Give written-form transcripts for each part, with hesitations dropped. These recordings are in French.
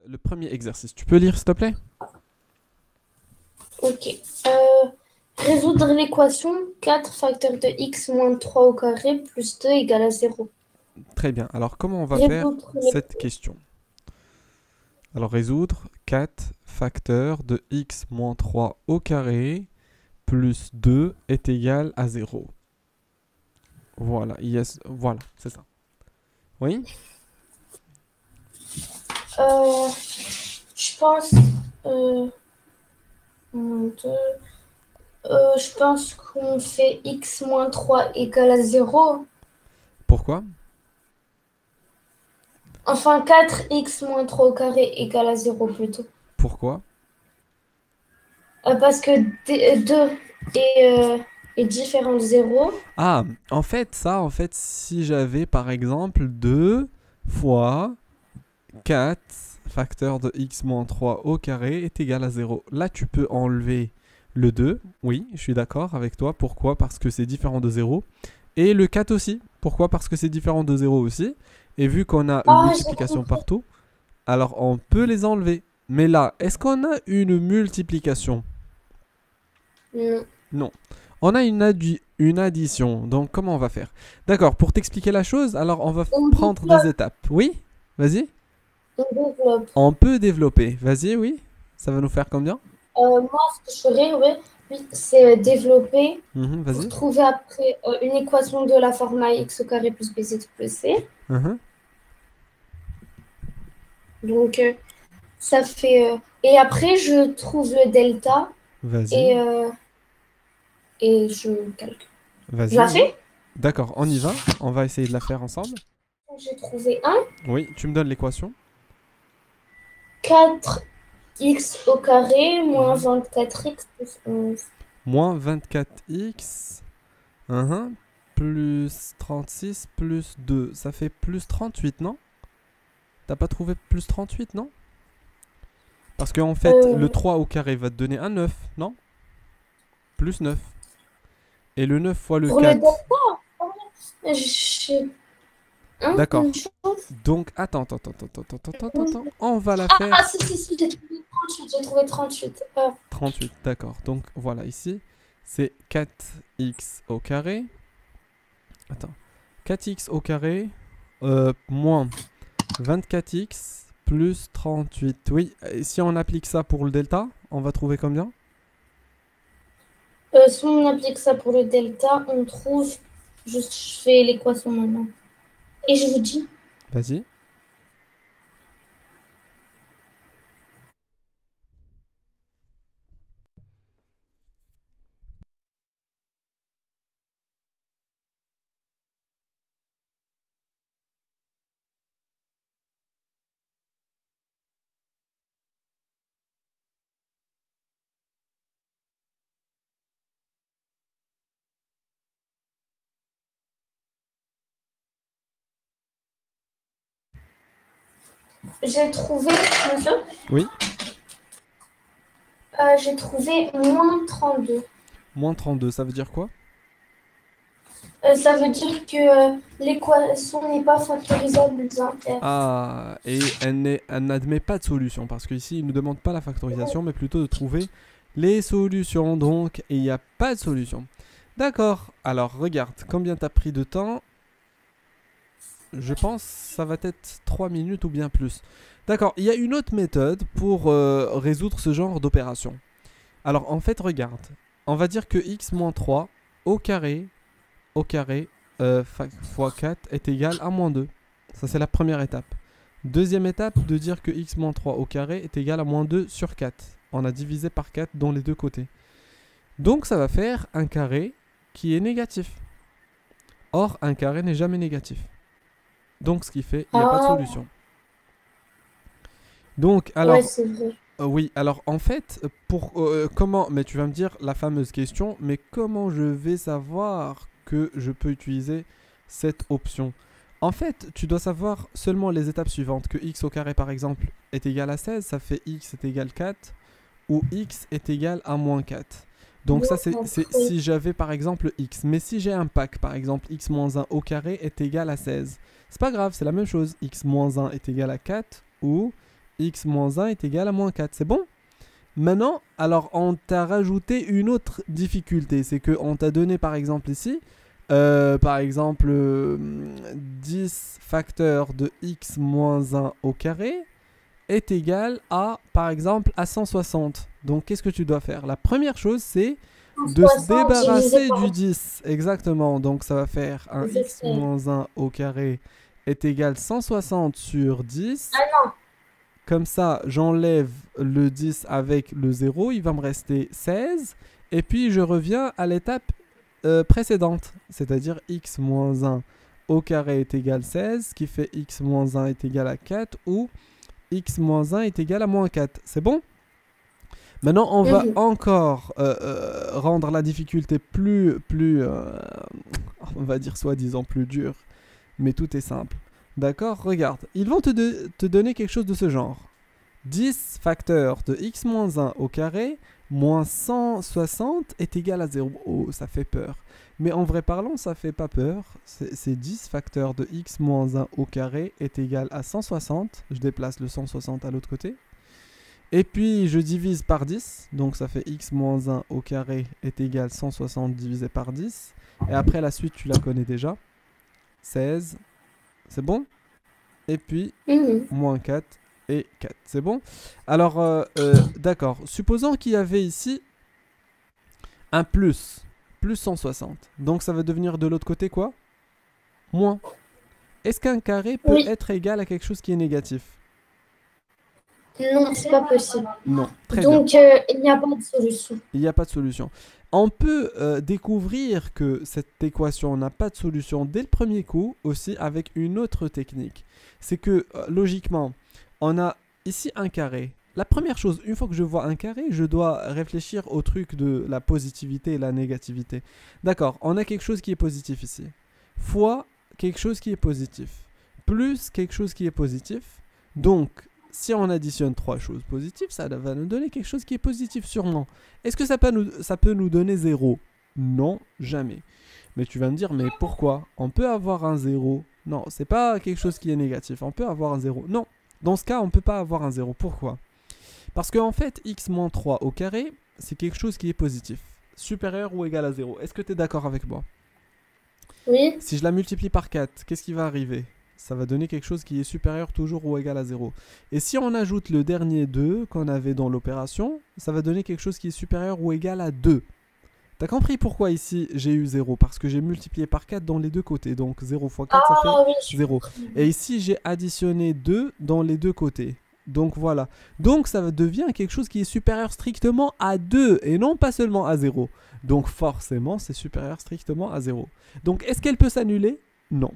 le premier exercice. Tu peux lire, s'il te plaît? Ok. Résoudre l'équation 4 facteur de x moins 3 au carré plus 2 égale à 0. Très bien. Alors, comment on va faire Résoudre cette question? Alors, résoudre 4 facteurs de x moins 3 au carré plus 2 est égal à 0. Voilà, yes, voilà, c'est ça. Oui? Euh, je pense. euh, moins deux. Je pense qu'on fait x moins 3 égale à 0. Pourquoi? Enfin, 4x moins 3 au carré égale à 0 plutôt. Pourquoi? Parce que 2 est différent de 0. Ah, en fait, si j'avais par exemple 2 fois 4 facteur de x moins 3 au carré est égal à 0. Là, tu peux enlever le 2. Oui, je suis d'accord avec toi. Pourquoi? Parce que c'est différent de 0. Et le 4 aussi. Pourquoi? Parce que c'est différent de 0 aussi. Et vu qu'on a une Ah, j'ai multiplication compris. partout, alors on peut les enlever. Mais là, est-ce qu'on a une multiplication? Non. Non. On a une addition. Donc, comment on va faire? D'accord, pour t'expliquer la chose, alors on va On prendre des développe. étapes. Oui? Vas-y. On développe. On peut développer. Vas-y, oui. Ça va nous faire combien? Moi, ce que je ferais, ouais, oui, c'est développer Mhm, pour vas-y. trouver après une équation de la forme x au carré plus bx plus c. Mhm, Donc, ça fait. Et après, je trouve le delta vas-y. et, euh, et je calcule. Je Vas-y, la oui. fais? D'accord, on y va. On va essayer de la faire ensemble. J'ai trouvé un. Oui, tu me donnes l'équation. 4x au carré moins Mhm. 24x plus 11. Moins 24x. Mhm, plus 36 plus 2. Ça fait plus 38, non? T'as pas trouvé plus 38, non? Parce qu'en fait, le Euh, 3 au carré va te donner un 9, non? Plus 9. Et le 9 fois le pour le 4. delta, j'ai une D'accord. chose. Donc, attends. On va la Ah, faire si, j'ai trouvé 38. J'ai trouvé 38. 38. D'accord. Donc, voilà, ici, c'est 4x au carré. Attends. 4x au carré moins 24x plus 38. Oui, et si on applique ça pour le delta, on va trouver combien? Si on applique ça pour le delta, on trouve. Je fais l'équation maintenant. Et je vous dis, Vas-y. j'ai trouvé, monsieur, Oui. j'ai trouvé moins 32. Moins 32, ça veut dire quoi? Ça veut dire que l'équation n'est pas factorisable dans R. Ah, et elle n'admet pas de solution, parce qu'ici, il ne nous demande pas la factorisation, mais plutôt de trouver les solutions. Donc, il n'y a pas de solution. D'accord, alors regarde, combien t'as pris de temps? Je pense que ça va être 3 minutes ou bien plus. D'accord, il y a une autre méthode pour résoudre ce genre d'opération. Alors, en fait, regarde, on va dire que x moins 3 au carré, au carré, fois 4 est égal à moins 2. Ça, c'est la première étape. Deuxième étape, de dire que x moins 3 au carré est égal à moins 2 sur 4. On a divisé par 4 dans les deux côtés. Donc ça va faire un carré qui est négatif. Or, un carré n'est jamais négatif. Donc ce qui fait, il n'y a pas de Ah, solution. Donc, ouais, alors, c'est vrai. oui, alors en fait, pour comment, mais tu vas me dire la fameuse question, mais comment je vais savoir que je peux utiliser cette option? En fait, tu dois savoir seulement les étapes suivantes, que x au carré par exemple est égal à 16, ça fait x est égal à 4, ou x est égal à moins 4. Donc ça, Moins c'est après. si j'avais par exemple x. Mais si j'ai un pack, par exemple, x moins 1 au carré est égal à 16. C'est pas grave, c'est la même chose. X moins 1 est égal à 4 ou x moins 1 est égal à moins 4. C'est bon? Maintenant, alors on t'a rajouté une autre difficulté. C'est qu'on t'a donné par exemple ici, par exemple 10 facteurs de x moins 1 au carré est égal à, par exemple, à 160. Donc qu'est-ce que tu dois faire? La première chose, c'est de se 60 divisé débarrasser par du 10. Exactement. Donc ça va faire un x 10. moins 1 au carré est égal à 160 sur 10. Ah non, Comme ça, j'enlève le 10 avec le 0, il va me rester 16. Et puis, je reviens à l'étape précédente, c'est-à-dire x moins 1 au carré est égal à 16, ce qui fait x moins 1 est égal à 4, ou x moins 1 est égal à moins 4. C'est bon? Maintenant, on va encore rendre la difficulté on va dire soi-disant plus dure, mais tout est simple. D'accord? Regarde, ils vont te donner quelque chose de ce genre. 10 facteurs de x moins 1 au carré moins 160 est égal à 0. Oh, ça fait peur. Mais en vrai parlant, ça fait pas peur. C'est 10 facteurs de x moins 1 au carré est égal à 160. Je déplace le 160 à l'autre côté. Et puis je divise par 10. Donc ça fait x moins 1 au carré est égal à 160 divisé par 10. Et après la suite, tu la connais déjà. 16. C'est bon? Et puis moins 4 et 4. C'est bon? Alors, d'accord. Supposons qu'il y avait ici un plus. Plus 160. Donc ça va devenir de l'autre côté quoi? Moins. Est-ce qu'un carré peut oui. être égal à quelque chose qui est négatif? Non, c'est pas possible. Non. Très bien. Donc, il n'y a pas de solution. Il n'y a pas de solution. On peut découvrir que cette équation n'a pas de solution dès le premier coup aussi avec une autre technique. C'est que logiquement, on a ici un carré. La première chose, une fois que je vois un carré, je dois réfléchir au truc de la positivité et la négativité. D'accord, on a quelque chose qui est positif ici. Fois quelque chose qui est positif. Plus quelque chose qui est positif. Donc, si on additionne trois choses positives, ça va nous donner quelque chose qui est positif sûrement. Est-ce que ça peut nous donner 0? Non, jamais. Mais tu vas me dire, mais pourquoi? On peut avoir un 0. Non, c'est pas quelque chose qui est négatif. On peut avoir un 0. Non, dans ce cas, on ne peut pas avoir un 0. Pourquoi? Parce qu'en fait, x moins 3 au carré, c'est quelque chose qui est positif. Supérieur ou égal à 0. Est-ce que tu es d'accord avec moi? Oui. Si je la multiplie par 4, qu'est-ce qui va arriver? Ça va donner quelque chose qui est supérieur toujours ou égal à 0. Et si on ajoute le dernier 2 qu'on avait dans l'opération, ça va donner quelque chose qui est supérieur ou égal à 2. T'as compris pourquoi ici j'ai eu 0? Parce que j'ai multiplié par 4 dans les deux côtés. Donc 0 fois 4, ça fait 0. Et ici j'ai additionné 2 dans les deux côtés. Donc voilà. Donc ça devient quelque chose qui est supérieur strictement à 2 et non pas seulement à 0. Donc forcément c'est supérieur strictement à 0. Donc est-ce qu'elle peut s'annuler? Non.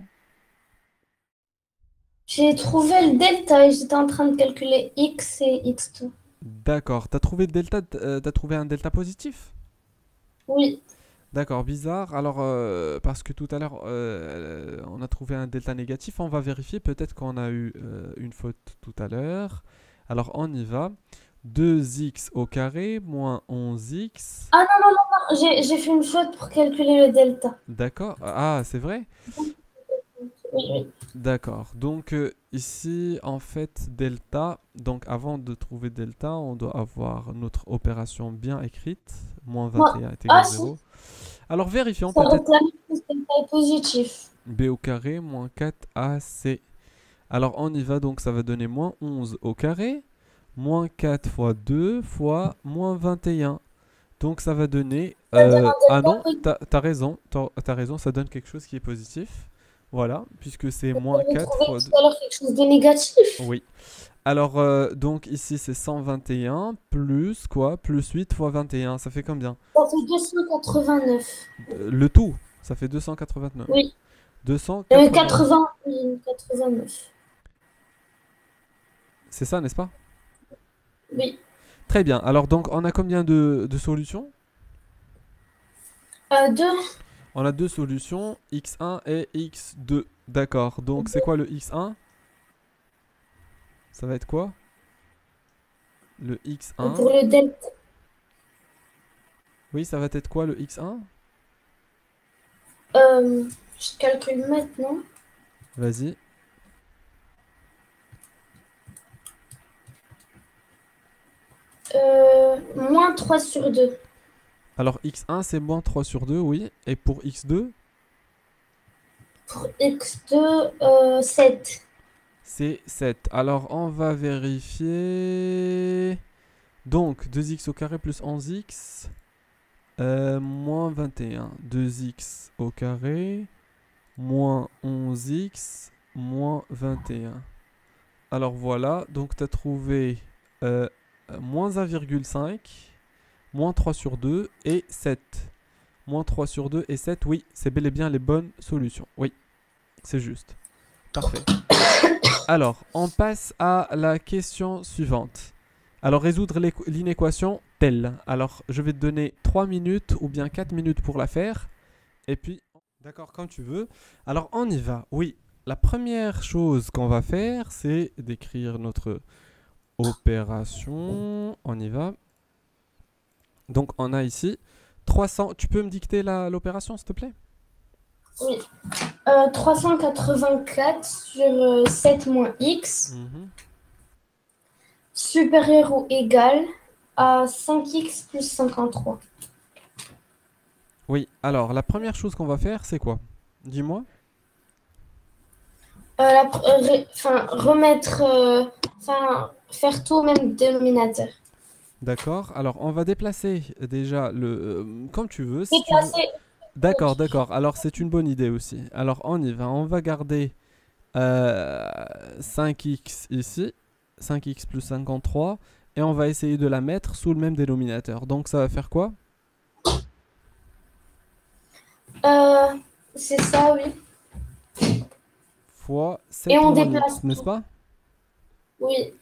J'ai trouvé le delta et j'étais en train de calculer x et x2. D'accord. T'as trouvé, t'as trouvé un delta positif? Oui. D'accord, bizarre. Alors, parce que tout à l'heure, on a trouvé un delta négatif, on va vérifier. Peut-être qu'on a eu une faute tout à l'heure. Alors, on y va. 2x au carré moins 11x. Ah non, non, non, non. J'ai fait une faute pour calculer le delta. D'accord. Ah, c'est vrai? Oui, oui. D'accord. Donc, ici, en fait, delta. Donc, avant de trouver delta, on doit avoir notre opération bien écrite. Moins Moi, 21 est ah égal à si, 0. Alors, vérifions ça peut-être. réclame que le delta est positif. B au carré moins 4ac. Alors on y va, donc ça va donner moins 11 au carré, moins 4 fois 2 fois moins 21. Donc ça va donner... Ça donne un ah delta non, positif. t'as raison, ça donne quelque chose qui est positif. Voilà, puisque c'est Vous moins avez 4 trouvé fois 2. tout à l'heure quelque chose de négatif. Oui. Alors, donc ici c'est 121 plus quoi? Plus 8 fois 21, ça fait combien? Ça fait 289. Le tout, ça fait 289. Oui. 289. 80, 89. C'est ça, n'est-ce pas? Oui. Très bien. Alors donc on a combien de solutions? 2. On a deux solutions, x1 et x2. D'accord. Donc c'est quoi le x1? Ça va être quoi? Le Pour x1. le delta. Oui, ça va être quoi le x1? Je calcule maintenant. Vas-y. Moins 3 sur 2. Alors x1 c'est moins 3 sur 2, oui. Et pour x2, Pour x2, 7. c'est 7. Alors on va vérifier. Donc 2x au carré plus 11x moins 21. 2x au carré moins 11x moins 21. Alors voilà, donc tu as trouvé euh, moins 1,5, moins 3 sur 2 et 7. Moins 3 sur 2 et 7, oui, c'est bel et bien les bonnes solutions. Oui, c'est juste. Parfait. Alors, on passe à la question suivante. Alors, résoudre l'inéquation telle. Alors, je vais te donner 3 minutes ou bien 4 minutes pour la faire. Et puis, d'accord, quand tu veux. Alors, on y va. Oui, la première chose qu'on va faire, c'est d'écrire notre opération. On y va. Donc, on a ici 300. Tu peux me dicter l'opération, s'il te plaît? Oui. 384 sur 7 moins x, Mhm. supérieur ou égal à 5x plus 53. Oui, alors, la première chose qu'on va faire, c'est quoi? Dis-moi. Remettre, faire tout au même dénominateur. D'accord. Alors, on va déplacer déjà comme tu veux. Si tu veux. Déplacer. D'accord, d'accord. Alors, c'est une bonne idée aussi. Alors, on y va. On va garder euh, 5x ici. 5x plus 53. Et on va essayer de la mettre sous le même dénominateur. Donc, ça va faire quoi? Euh, c'est ça, oui. Fois Et 7 on moins x, déplace n'est-ce tout. pas? Oui.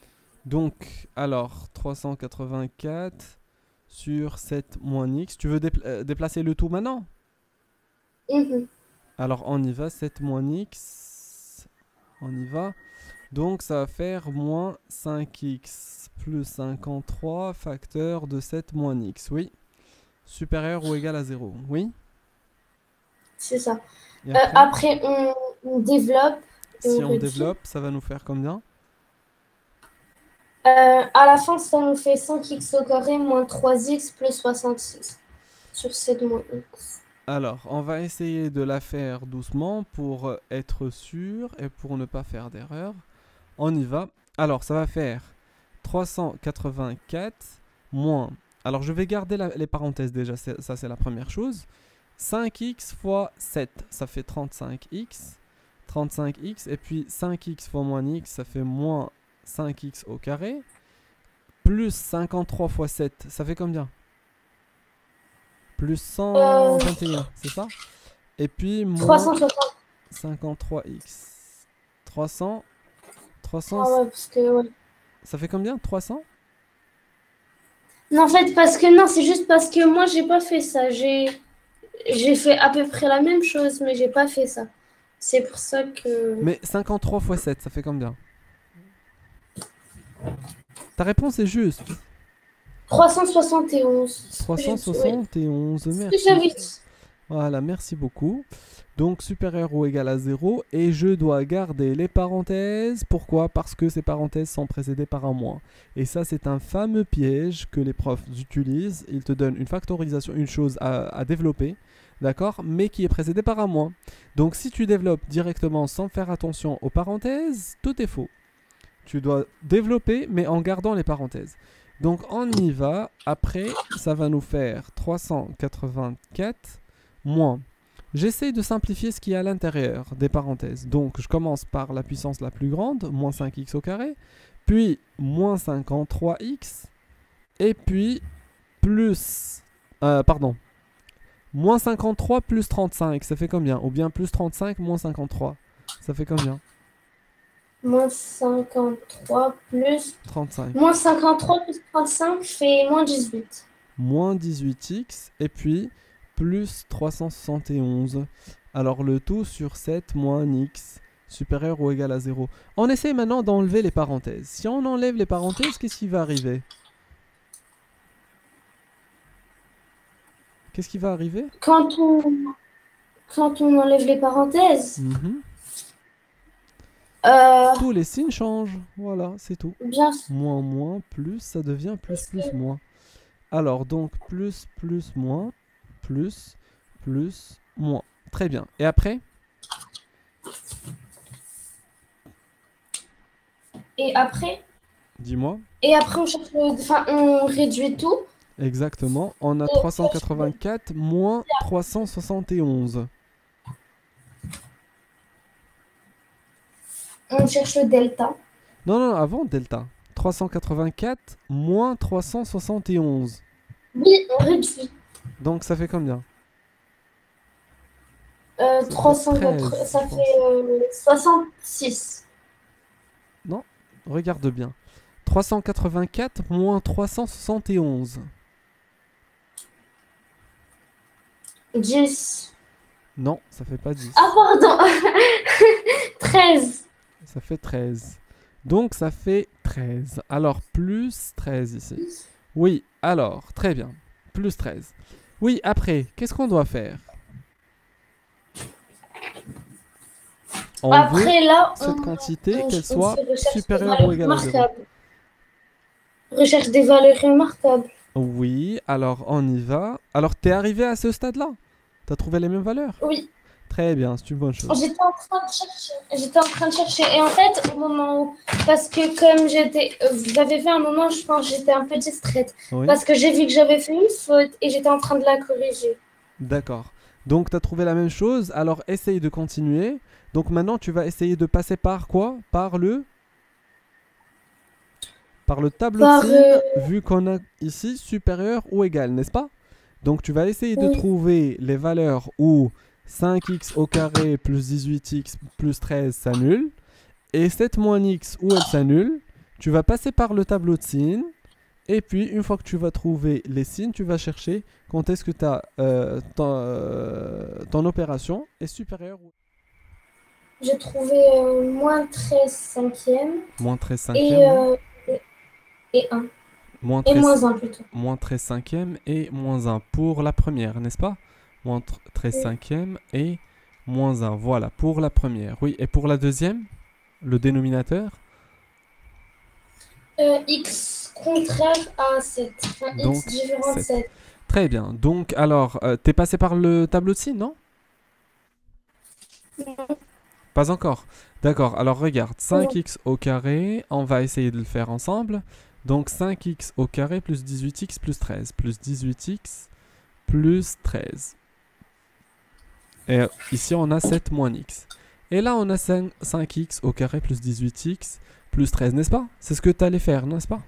Donc, alors, 384 sur 7 moins x. Tu veux déplacer le tout maintenant? Mhm. Alors, on y va. 7 moins x. On y va. Donc ça va faire moins 5x plus 53 facteur de 7 moins x. Oui. Supérieur ou égal à 0. Oui. C'est ça. Et après, Après, on développe et si on on réduit. développe, ça va nous faire combien? À la fin, ça nous fait 5x au carré moins 3x plus 66 sur 7 moins x. Alors, on va essayer de la faire doucement pour être sûr et pour ne pas faire d'erreur. On y va. Alors, ça va faire 384 moins. Alors, je vais garder les parenthèses déjà, ça c'est la première chose. 5x fois 7, ça fait 35x. 35x, et puis 5x fois moins x, ça fait moins 5x au carré. Plus 53 fois 7, ça fait combien? Plus Euh, 121, c'est ça? Et puis moins 360. 53x. 300, 300, Ah ouais, parce que, ouais. ça fait combien? 300? Non, en fait, parce que non, c'est juste parce que moi, j'ai pas fait ça. J'ai fait à peu près la même chose, mais j'ai pas fait ça. C'est pour ça que Mais 53 fois 7, ça fait combien? Ta réponse est juste. 371. Oui. 371, Ce que merci. j'avais dit. Voilà, merci beaucoup. Donc supérieur ou égal à 0. Et je dois garder les parenthèses. Pourquoi? Parce que ces parenthèses sont précédées par un moins. Et ça, c'est un fameux piège que les profs utilisent. Ils te donnent une factorisation, une chose à développer. D'accord? Mais qui est précédée par un moins. Donc si tu développes directement sans faire attention aux parenthèses, tout est faux. Tu dois développer, mais en gardant les parenthèses. Donc on y va. Après, ça va nous faire 384 moins. J'essaie de simplifier ce qu'il y a à l'intérieur des parenthèses. Donc je commence par la puissance la plus grande, moins 5x au carré, puis moins 53x, et puis plus... pardon. Moins 53 plus 35, ça fait combien? Ou bien plus 35 moins 53, ça fait combien? Moins 53 plus. 35. Moins 53 plus 35 fait moins 18. Moins 18x, et puis plus 371. Alors le tout sur 7 moins x supérieur ou égal à 0. On essaie maintenant d'enlever les parenthèses. Si on enlève les parenthèses, qu'est-ce qui va arriver? Qu'est-ce qui va arriver? Quand on enlève les parenthèses, Mhm. Euh, Tous les signes changent. Voilà, c'est tout. bien, Moins, moins, plus, ça devient plus, est-ce plus, que- moins. Alors, donc, plus, plus, moins, plus, plus, moins. Très bien. Et après, et après, dis-moi. on cherche enfin, on réduit tout. Exactement. On a Et on cherche, 384 moins 371. on cherche le delta. Non, non, avant delta. 384 moins 371. Oui, on réduit. Donc, ça fait combien? Ça fait 380, 13, je ça pense. fait 66. Non, regarde bien. 384 moins 371. 10. Non, ça fait pas Ah, 10. pardon. 13. Ça fait 13. Donc ça fait 13. Alors plus 13 ici. Oui, alors, très bien. Plus 13. Oui, après, qu'est-ce qu'on doit faire? On veut Après, là, cette quantité qu'elle on soit fait recherche des supérieure ou valeurs égale à 0. remarquables. Recherche des valeurs remarquables. Oui, alors on y va. Alors t'es arrivé à ce stade-là? T'as trouvé les mêmes valeurs? Oui, Très bien, c'est une bonne chose. j'étais en train de chercher. J'étais en train de chercher. Et en fait, au moment où. Parce que comme j'étais. Vous avez vu un moment, je pense, j'étais un peu distraite. Oui, Parce que j'ai vu que j'avais fait une faute et j'étais en train de la corriger. d'accord. Donc t'as trouvé la même chose, alors essaye de continuer. Donc maintenant tu vas essayer de passer par quoi? Par le tableau de Par. signes, vu qu'on a ici supérieur ou égal, n'est-ce pas? Donc tu vas essayer de Oui, trouver les valeurs où 5x au carré plus 18x plus 13 s'annule, et 7 moins x où elle s'annule. Tu vas passer par le tableau de signes, et puis une fois que tu vas trouver les signes, tu vas chercher quand est-ce que ton opération est supérieure ou j'ai trouvé moins 13 cinquième moins 13 et, cinquième, oui. et 1. Moins Et 13 moins un plutôt. moins 13 cinquième et moins un pour la première, n'est-ce pas? Moins 13 Oui. cinquième et moins un. Voilà, pour la première. Oui, et pour la deuxième, le dénominateur. X contraire à 7. Enfin, X Donc différent de 7. 7. Très bien. Donc, alors, t'es passé par le tableau de signes, non? Pas encore. D'accord, alors regarde. 5x au carré, on va essayer de le faire ensemble. Donc 5x au carré plus 18x plus 13. Plus 18x plus 13. Et ici, on a 7 moins x. Et là, on a 5x au carré plus 18x plus 13, n'est-ce pas? C'est ce que tu allais faire, n'est-ce pas?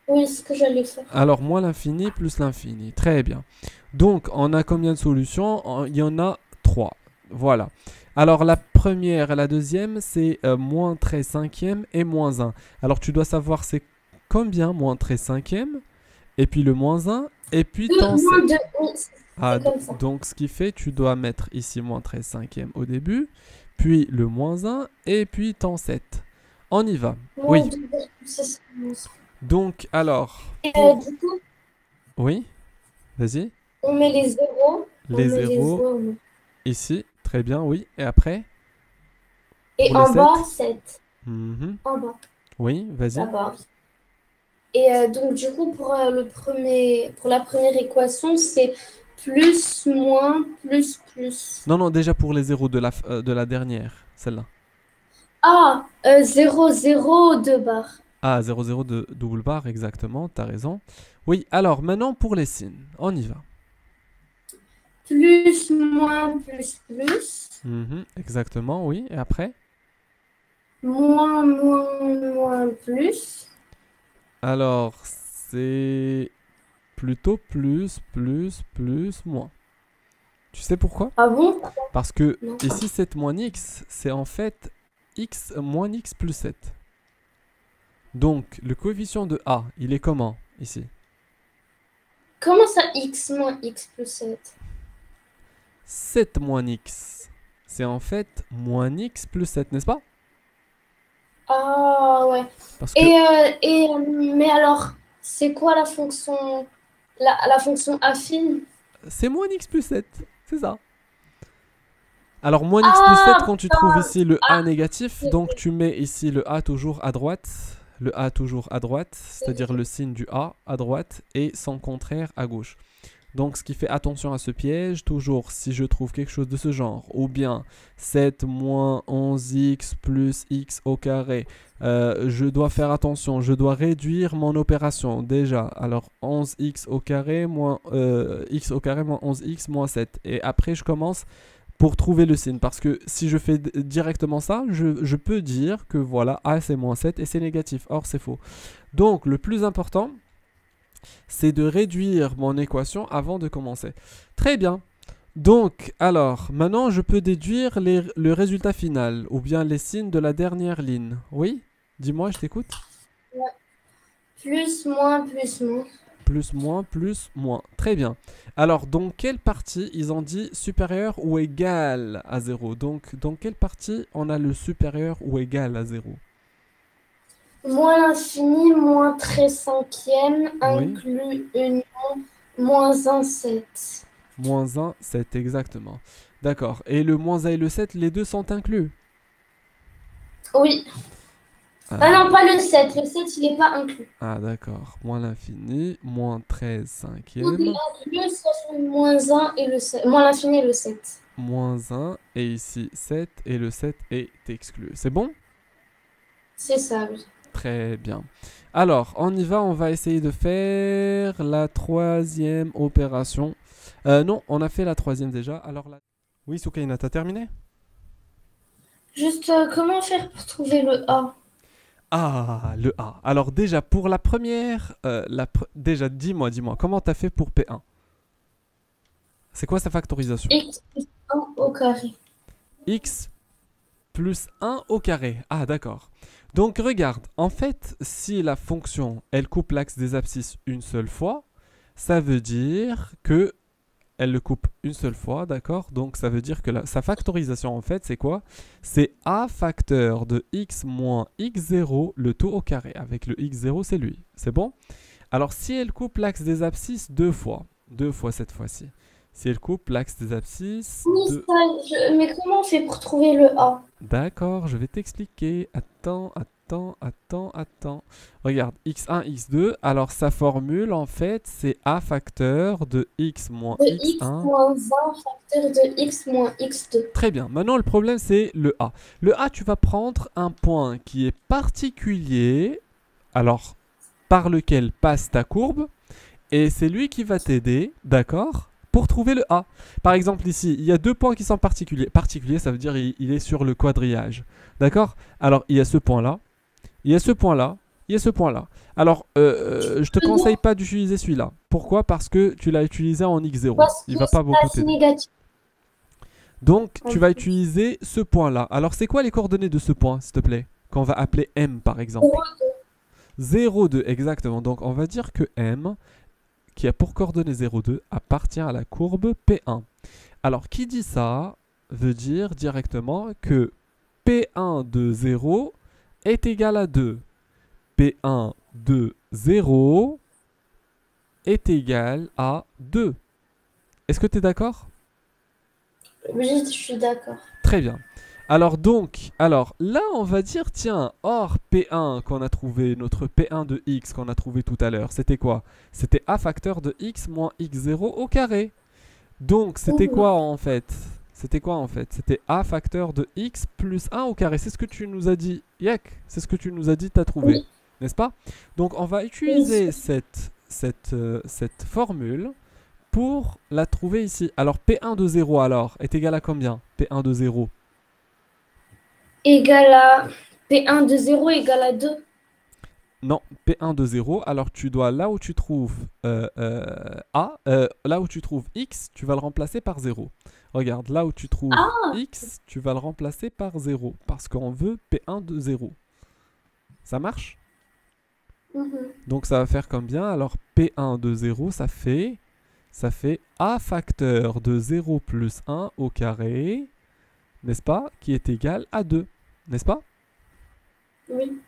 Oui, ce que j'allais faire. Alors, moins l'infini plus l'infini. Très bien. Donc, on a combien de solutions? Il y en a 3. Voilà. Alors, la première et la deuxième, c'est moins 13 cinquième et moins un. Alors, tu dois savoir c'est combien moins 13 cinquième, et puis le moins un, et puis 2 ton moins 2. 7. Oui, Ah, c'est comme ça. donc ce qui fait, tu dois mettre ici moins 13 cinquième au début, puis le moins un et puis ton 7. On y va. Moins Oui. 2,6. Donc, alors, Et pour... du coup, Oui, vas-y. on met les zéros. On Les met les zéros zéros. ici. Très bien, oui. Et après, Et pour les en bas, 7. 7. Mhm. En bas, Oui, vas-y. là-bas. Et donc, du coup, pour la première équation, c'est plus, moins, plus, plus. Non, non, déjà pour les zéros de la dernière, celle-là. Ah, 0, 0, 2 barres. Ah, 0, 0 de double barre, exactement, t'as raison. Oui, alors maintenant pour les signes. On y va. Plus, moins, plus, plus. Mhm, exactement, oui. Et après? Moins, moins, moins, plus. Alors, c'est plutôt plus, plus, plus, moins. Tu sais pourquoi? Ah bon? Parce que Non. ici, 7 moins x, c'est en fait x moins x plus 7. Donc, le coefficient de a, il est comment ici? Comment ça, x moins x plus 7? 7 moins x, c'est en fait moins x plus 7, n'est-ce pas? Ah ouais. Parce que Mais alors, c'est quoi la fonction, la fonction affine? c'est moins x plus 7, c'est ça. Alors, moins x plus 7, quand tu trouves ici le a négatif, donc tu mets ici le a toujours à droite. Le a toujours à droite, c'est-à-dire le signe du a à droite et son contraire à gauche. Donc, ce qui fait attention à ce piège, toujours si je trouve quelque chose de ce genre, ou bien 7 moins 11x plus x au carré, je dois faire attention, je dois réduire mon opération déjà. Alors, 11x au carré moins x au carré moins 11x moins 7. Et après, je commence pour trouver le signe. Parce que si je fais directement ça, je peux dire que voilà, a c'est moins 7 et c'est négatif. Or, c'est faux. Donc, le plus important, c'est de réduire mon équation avant de commencer. Très bien. Donc, alors, maintenant, je peux déduire le résultat final, ou bien les signes de la dernière ligne. Oui? Dis-moi, je t'écoute. Plus, moins, plus, moins. Plus, moins, plus, moins. Très bien. Alors, dans quelle partie ils ont dit supérieur ou égal à 0? Donc, dans quelle partie on a le supérieur ou égal à 0? Moins l'infini, moins 13/5, Oui. inclus union, moins 1, 7. Moins 1, 7, exactement. D'accord. Et le moins 1 et le 7, les deux sont inclus? Oui. Ah non, pas le 7. Le 7, il n'est pas inclus. Ah, d'accord. Moins l'infini, moins 13 Tout est cinquième, inclus, sauf le moins 1 et le 7. Moins l'infini et le 7. moins 1, et ici 7, et le 7 est exclu. C'est bon? C'est ça, oui. Très bien. Alors, on y va, on va essayer de faire la troisième opération. Non, on a fait la troisième déjà. Alors là... Oui, Soukaina, t'as terminé? Juste, comment faire pour trouver le A? Ah, le A. Alors déjà, pour la première, déjà, dis-moi, comment t'as fait pour P1? C'est quoi sa factorisation? X plus 1 au carré. X plus 1 au carré. Ah, d'accord. Donc, regarde, en fait, si la fonction, elle coupe l'axe des abscisses une seule fois, ça veut dire que elle le coupe une seule fois, d'accord? Donc, ça veut dire que sa factorisation, en fait, c'est quoi? C'est a facteur de x moins x0, le tout au carré. Avec le x0, c'est lui. C'est bon? Alors, si elle coupe l'axe des abscisses deux fois cette fois-ci, si elle coupe l'axe des abscisses... Oui, ça, mais comment on fait pour trouver le A? D'accord, je vais t'expliquer. Attends. Regarde, x1, x2. Alors, sa formule, en fait, c'est a facteur de x moins De x x1. moins 1 facteur de x moins x2. Très bien. Maintenant, le problème, c'est le a. Le a, tu vas prendre un point qui est particulier, alors, par lequel passe ta courbe, et c'est lui qui va t'aider, d'accord, pour trouver le A. Par exemple, ici, il y a deux points qui sont particuliers. Particulier, ça veut dire il est sur le quadrillage. D'accord? Alors, il y a ce point-là, il y a ce point-là, il y a ce point-là. Alors, je te conseille pas d'utiliser celui-là. Pourquoi? Parce que tu l'as utilisé en x0. Parce Il que va pas beaucoup c'est t'aider. négatif. Donc, tu vas utiliser ce point-là. Alors, c'est quoi les coordonnées de ce point, s'il te plaît? Qu'on va appeler M, par exemple. 0,2, exactement. Donc, on va dire que M, qui a pour coordonnée 0,2, appartient à la courbe P1. Alors, qui dit ça veut dire directement que P1 de 0 est égal à 2. P1 de 0 est égal à 2. Est-ce que tu es d'accord? Oui, je suis d'accord. Très bien. Alors donc, là on va dire, tiens, or P1 qu'on a trouvé, notre P1 de x qu'on a trouvé tout à l'heure, c'était quoi? C'était a facteur de x moins x0 au carré. Donc c'était quoi en fait? C'était a facteur de x plus 1 au carré. C'est ce que tu nous as dit, Yak. C'est ce que tu nous as dit, tu as trouvé. Oui. N'est-ce pas? Donc on va utiliser cette formule pour la trouver ici. Alors P1 de 0 alors est égal à combien? P1 de 0. Égal à P1 de 0 égal à 2. Non, P1 de 0, alors tu dois, là où tu trouves là où tu trouves x, tu vas le remplacer par 0. Regarde, là où tu trouves x, tu vas le remplacer par 0. Parce qu'on veut P1 de 0. Ça marche? Donc ça va faire combien? Alors P1 de 0, ça fait a facteur de 0 plus 1 au carré, n'est-ce pas? Qui est égal à 2, n'est-ce pas? Oui.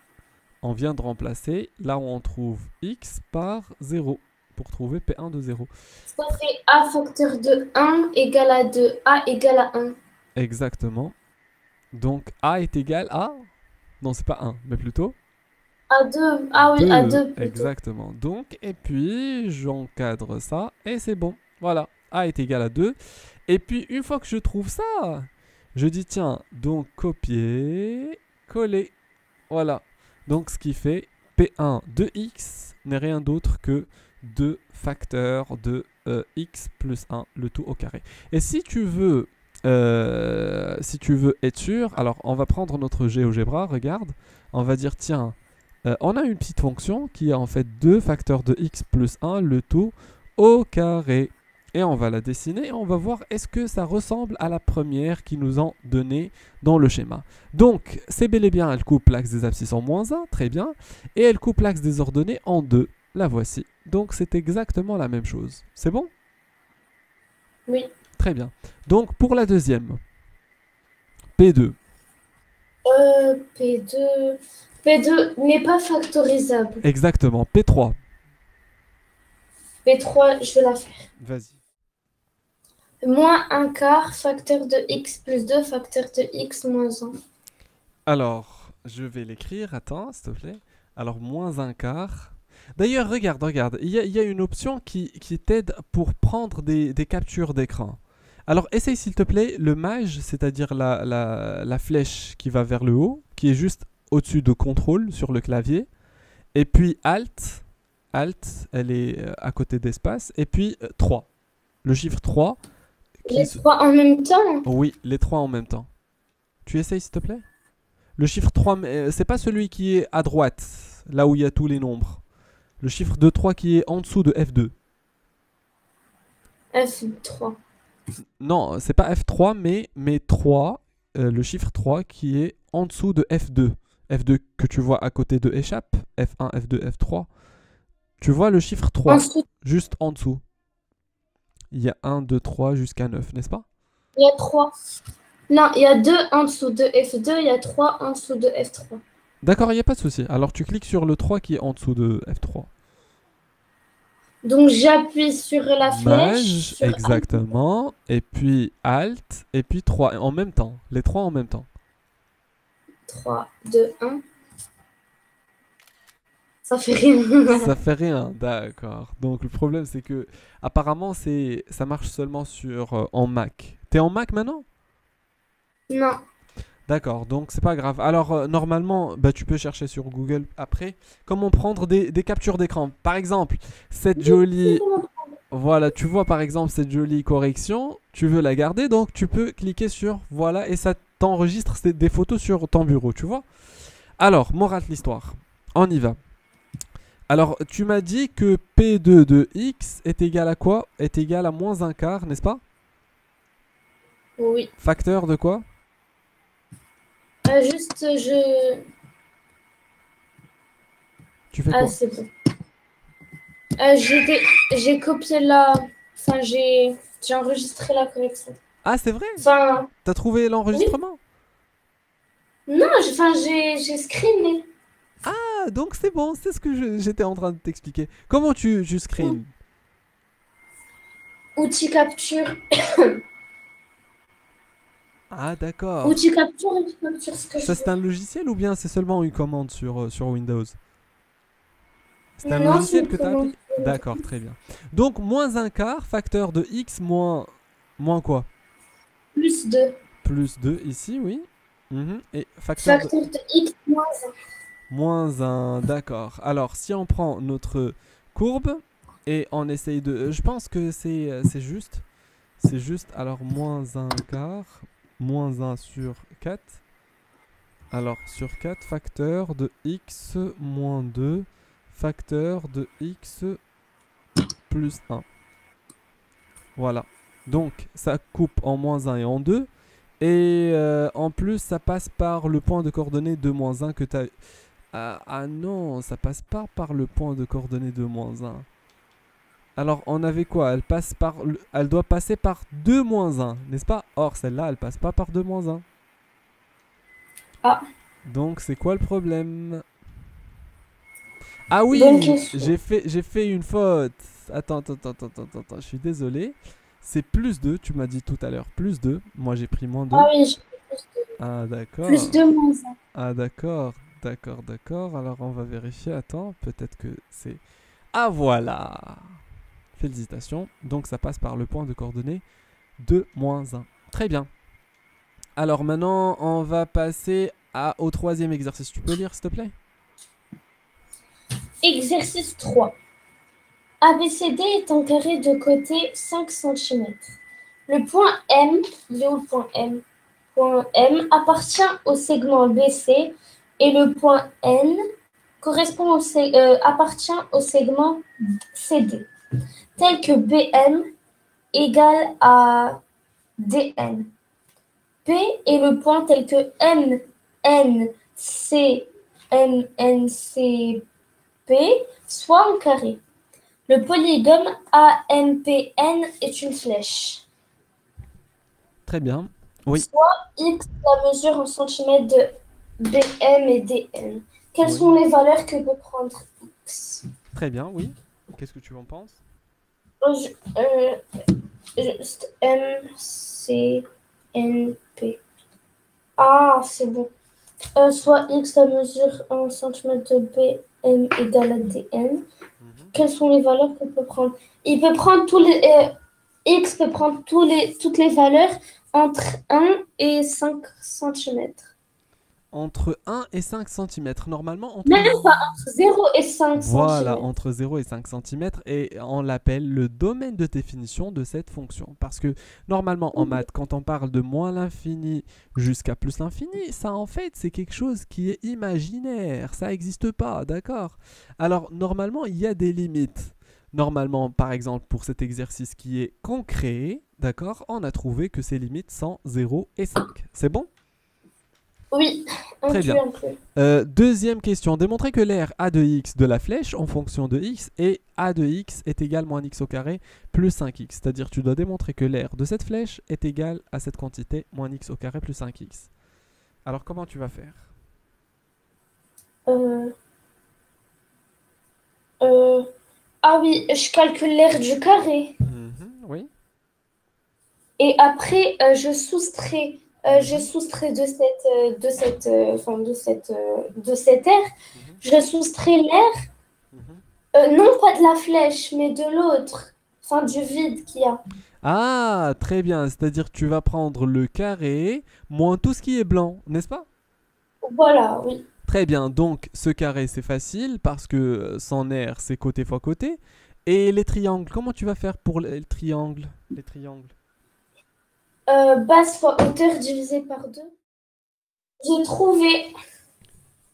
On vient de remplacer là où on trouve x par 0 pour trouver P1 de 0. Ça fait a facteur de 1 égale à 2, a égale à 1. Exactement. Donc A est égal à... Non, c'est pas 1, mais plutôt À 2. Ah oui, à 2. 2 plutôt. Exactement. Donc, et puis, j'encadre ça et c'est bon. Voilà. A est égal à 2. Et puis, une fois que je trouve ça, je dis, tiens, donc copier, coller. Voilà. Donc, ce qui fait P1 de x n'est rien d'autre que 2 facteurs de x plus 1, le tout au carré. Et si tu veux être sûr, alors on va prendre notre GeoGebra, regarde, on va dire, tiens, on a une petite fonction qui est en fait 2 facteurs de x plus 1, le tout au carré. Et on va la dessiner et on va voir est-ce que ça ressemble à la première qu'ils nous ont donnée dans le schéma. Donc, c'est bel et bien, elle coupe l'axe des abscisses en -1, très bien. Et elle coupe l'axe des ordonnées en 2. La voici. Donc, c'est exactement la même chose. C'est bon? Oui. Très bien. Donc, pour la deuxième, P2. P2. P2 n'est pas factorisable. Exactement. P3. P3, je vais la faire. Vas-y. Moins un quart, facteur de x plus 2, facteur de x moins 1. Alors, je vais l'écrire. Attends, s'il te plaît. Alors, moins un quart. D'ailleurs, regarde. Il y a une option qui t'aide pour prendre des captures d'écran. Alors, essaye s'il te plaît le mage, c'est-à-dire la flèche qui va vers le haut, qui est juste au-dessus de contrôle sur le clavier. Et puis Alt, elle est à côté d'espace. Et puis 3, le chiffre 3. Les trois en même temps? Oui, les 3 en même temps. Tu essayes s'il te plaît? Le chiffre 3, c'est pas celui qui est à droite, là où il y a tous les nombres. Le chiffre de 3 qui est en dessous de F2. F3. Non, c'est pas F3, mais 3, le chiffre 3 qui est en dessous de F2. F2 que tu vois à côté de échappe, F1, F2, F3. Tu vois le chiffre 3, Ensuite, juste en dessous. Il y a 1, 2, 3 jusqu'à 9, n'est-ce pas? il y a 3. Non, il y a 2 en dessous de F2, il y a 3 en dessous de F3. D'accord, il n'y a pas de souci. Alors tu cliques sur le 3 qui est en dessous de F3. Donc j'appuie sur la flèche. Mage, Sur exactement. Et puis Alt, et puis 3 en même temps. Les 3 en même temps. 3, 2, 1. Ça fait rien. Ça fait rien, d'accord. Donc le problème c'est que apparemment ça marche seulement sur en Mac. T'es en Mac maintenant? Non. D'accord, donc c'est pas grave. Alors normalement, bah, tu peux chercher sur Google après comment prendre des captures d'écran. Par exemple, cette jolie, voilà, tu vois par exemple cette jolie correction, tu veux la garder, donc tu peux cliquer sur voilà et ça t'enregistre des photos sur ton bureau, tu vois. Alors, morale de l'histoire, on y va. Alors, tu m'as dit que P2 de x est égal à quoi? Est égal à moins un quart, n'est-ce pas? Oui. Facteur de quoi? Juste, je... Tu fais Ah, quoi? c'est bon. J'ai copié la... Enfin, j'ai enregistré la correction. Ah, c'est vrai? Enfin, T'as trouvé l'enregistrement? non, enfin, j'ai screené. Ah, donc c'est bon, c'est ce que j'étais en train de t'expliquer. Comment tu screen? Outil capture. Ah, d'accord. Outil capture et tu captures ce que je Ça, c'est veux. un logiciel ou bien c'est seulement une commande sur Windows? C'est un Non, c'est logiciel une que tu as commande. appliqué? D'accord, très bien. Donc, moins un quart, facteur de x moins quoi? Plus 2. Plus 2 ici, oui. Et facteur de Facteur de x moins 1. moins un, d'accord. Alors, si on prend notre courbe et on essaye de... Je pense que c'est juste. C'est juste, alors, moins un quart, moins 1 sur 4. Alors, sur 4, facteur de x moins 2, facteur de x plus 1. Voilà. Donc, ça coupe en moins 1 et en 2. Et en plus, ça passe par le point de coordonnées de moins 1 que tu as... Ah non, ça passe pas par le point de coordonnées de moins 1. Alors, on avait quoi? Elle doit passer par 2 moins 1, n'est-ce pas? Or, celle-là, elle passe pas par 2 moins 1. Ah. Donc, c'est quoi le problème? Ah oui, Bonne question. j'ai fait une faute. Attends, je suis désolé. c'est plus 2. Tu m'as dit tout à l'heure plus 2. Moi, j'ai pris moins 2. Ah oui, j'ai Ah, d'accord. plus 2 moins 1. Ah, d'accord. D'accord, d'accord. Alors, on va vérifier. Attends, peut-être que c'est... Ah, voilà. Félicitations. Donc, ça passe par le point de coordonnées 2 moins 1. Très bien. Alors, maintenant, on va passer au troisième exercice. Tu peux lire, s'il te plaît? Exercice 3. ABCD est en carré de côté 5 cm. Le point M, il est où le point M? Point M appartient au segment BC et le point N appartient au segment CD, tel que BM égale à DN. P est le point tel que MNCP soit en carré. Le polygone AMPN est une flèche. Très bien. Oui. Soit X la mesure en centimètres de BM et DN. Quelles Oui. sont les valeurs que peut prendre X? Très bien, oui. Qu'est-ce que tu en penses? Juste M, C, N, P. Ah, c'est bon. Soit X la mesure en centimètres de BM égale à DN. Quelles sont les valeurs qu'on peut prendre? Il peut prendre X peut prendre toutes les valeurs entre 1 et 5 cm. Entre 1 et 5 cm. Normalement, entre... Même pas entre 0 et 5 Voilà, cm. entre 0 et 5 cm. Et on l'appelle le domaine de définition de cette fonction. Parce que normalement, en maths, quand on parle de moins l'infini jusqu'à plus l'infini, ça en fait, c'est quelque chose qui est imaginaire. Ça n'existe pas, d'accord? Alors, normalement, il y a des limites. Normalement, par exemple, pour cet exercice qui est concret, d'accord, on a trouvé que ces limites sont 0 et 5. C'est bon? Oui, Très bien. inclus. Deuxième question. Démontrer que l'aire a de x de la flèche en fonction de x et a de x est égal moins x au carré plus 5x. C'est-à-dire tu dois démontrer que l'aire de cette flèche est égale à cette quantité moins x au carré plus 5x. Alors comment tu vas faire? Ah oui, je calcule l'aire du carré. Oui. Et après, je soustrais de cette aire, je soustrais l'aire, non pas de la flèche, mais de l'autre, enfin du vide qu'il y a. Ah, très bien. C'est-à-dire que tu vas prendre le carré moins tout ce qui est blanc, n'est-ce pas? Voilà, oui. Très bien. Donc ce carré, c'est facile parce que son aire, c'est côté fois côté. Et les triangles, comment tu vas faire pour les triangles? Les triangles. Base fois hauteur divisé par 2. J'ai trouvé.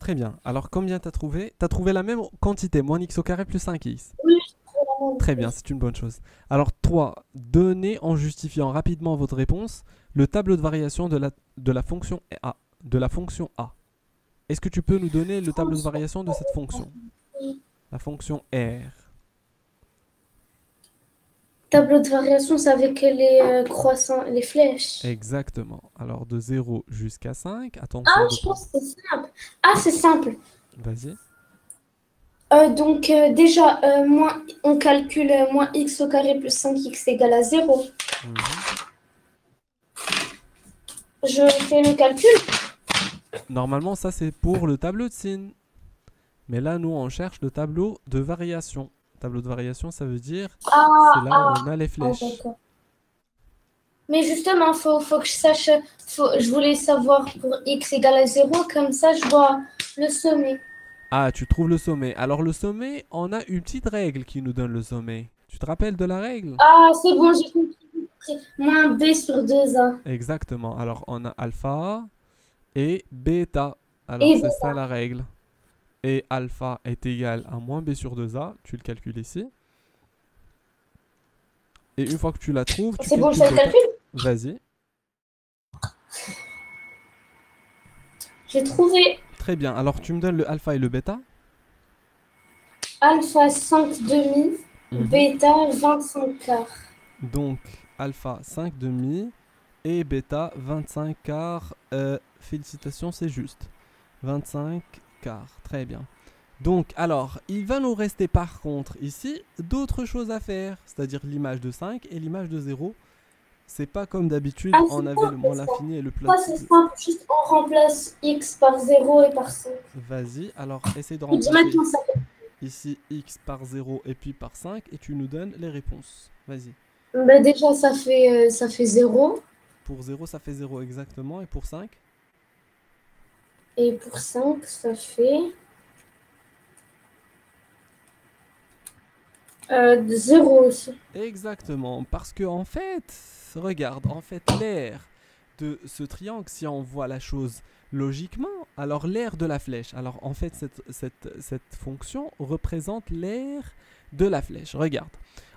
Très bien. Alors, combien tu as trouvé? Tu as trouvé la même quantité, moins x au carré plus 5x. Oui, j'ai trouvé la même Très bien, chose. c'est une bonne chose. Alors, 3. Donnez en justifiant rapidement votre réponse le tableau de variation de la fonction A. De la fonction A. Est-ce que tu peux nous donner le tableau de variation de cette fonction? La fonction R. Tableau de variation, c'est avec les croissants, les flèches. Exactement. Alors, de 0 jusqu'à 5. Ah, Attention de je prendre. pense que c'est simple. Ah, c'est simple. Vas-y. Donc, déjà, on calcule moins x au carré plus 5x égale à 0. Je fais le calcul. Normalement, ça, c'est pour le tableau de signes. Mais là, nous, on cherche le tableau de variation. Tableau de variation, ça veut dire c'est là où on a les flèches. D'accord. Mais justement, faut que je sache. Je voulais savoir pour x égale à 0, comme ça, je vois le sommet. Ah, tu trouves le sommet. Alors, le sommet, on a une petite règle qui nous donne le sommet. Tu te rappelles de la règle? Ah, c'est bon, j'ai compris. Moins b sur 2a. Exactement. Alors, on a alpha et bêta. Alors, Et c'est bêta. ça la règle. Et alpha est égal à moins b sur 2a. Tu le calcules ici. Et une fois que tu la trouves, tu C'est bon, je calcules fais le calcul. Vas-y. J'ai trouvé Très bien. Alors, tu me donnes le alpha et le bêta. alpha 5 demi, bêta 25 quarts. Donc, alpha 5 demi et bêta 25 quarts. Félicitations, c'est juste. 25 quarts. Très bien. Donc, alors, il va nous rester par contre ici d'autres choses à faire, c'est-à-dire l'image de 5 et l'image de 0 C'est pas comme d'habitude, Ah, on c'est avait quoi, le moins c'est ça? l'infini et le plus Moi, c'est simple, juste on remplace x par 0 et par 5. Vas-y, alors essaye de Et dis remplacer maintenant ça. ici x par 0 et puis par 5 et tu nous donnes les réponses. Vas-y. Bah, déjà, ça fait 0. Pour 0, ça fait 0 exactement. Et pour 5? Et pour 5, ça fait 0 aussi. Exactement. Parce que en fait, regarde, en fait, l'aire de ce triangle, si on voit la chose logiquement, alors l'aire de la flèche. Alors en fait, cette fonction représente l'aire de la flèche. Regarde.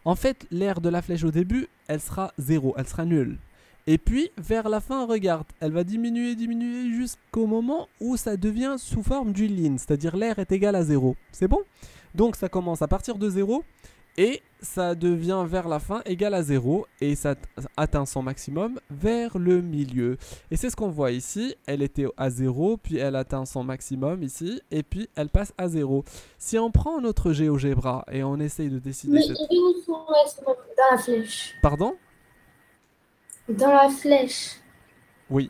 En fait, l'aire de la flèche au début, elle sera 0, elle sera nulle. Et puis, vers la fin, regarde, elle va diminuer, diminuer jusqu'au moment où ça devient sous forme d'une ligne, c'est-à-dire l'aire est égale à 0. C'est bon? Donc ça commence à partir de 0 et ça devient vers la fin égal à 0 et ça atteint son maximum vers le milieu. Et c'est ce qu'on voit ici, elle était à 0, puis elle atteint son maximum ici, et puis elle passe à 0. Si on prend notre GeoGebra et on essaye de décider Mais cette... il est où son reste dans la flèche? Pardon? Dans la flèche. Oui.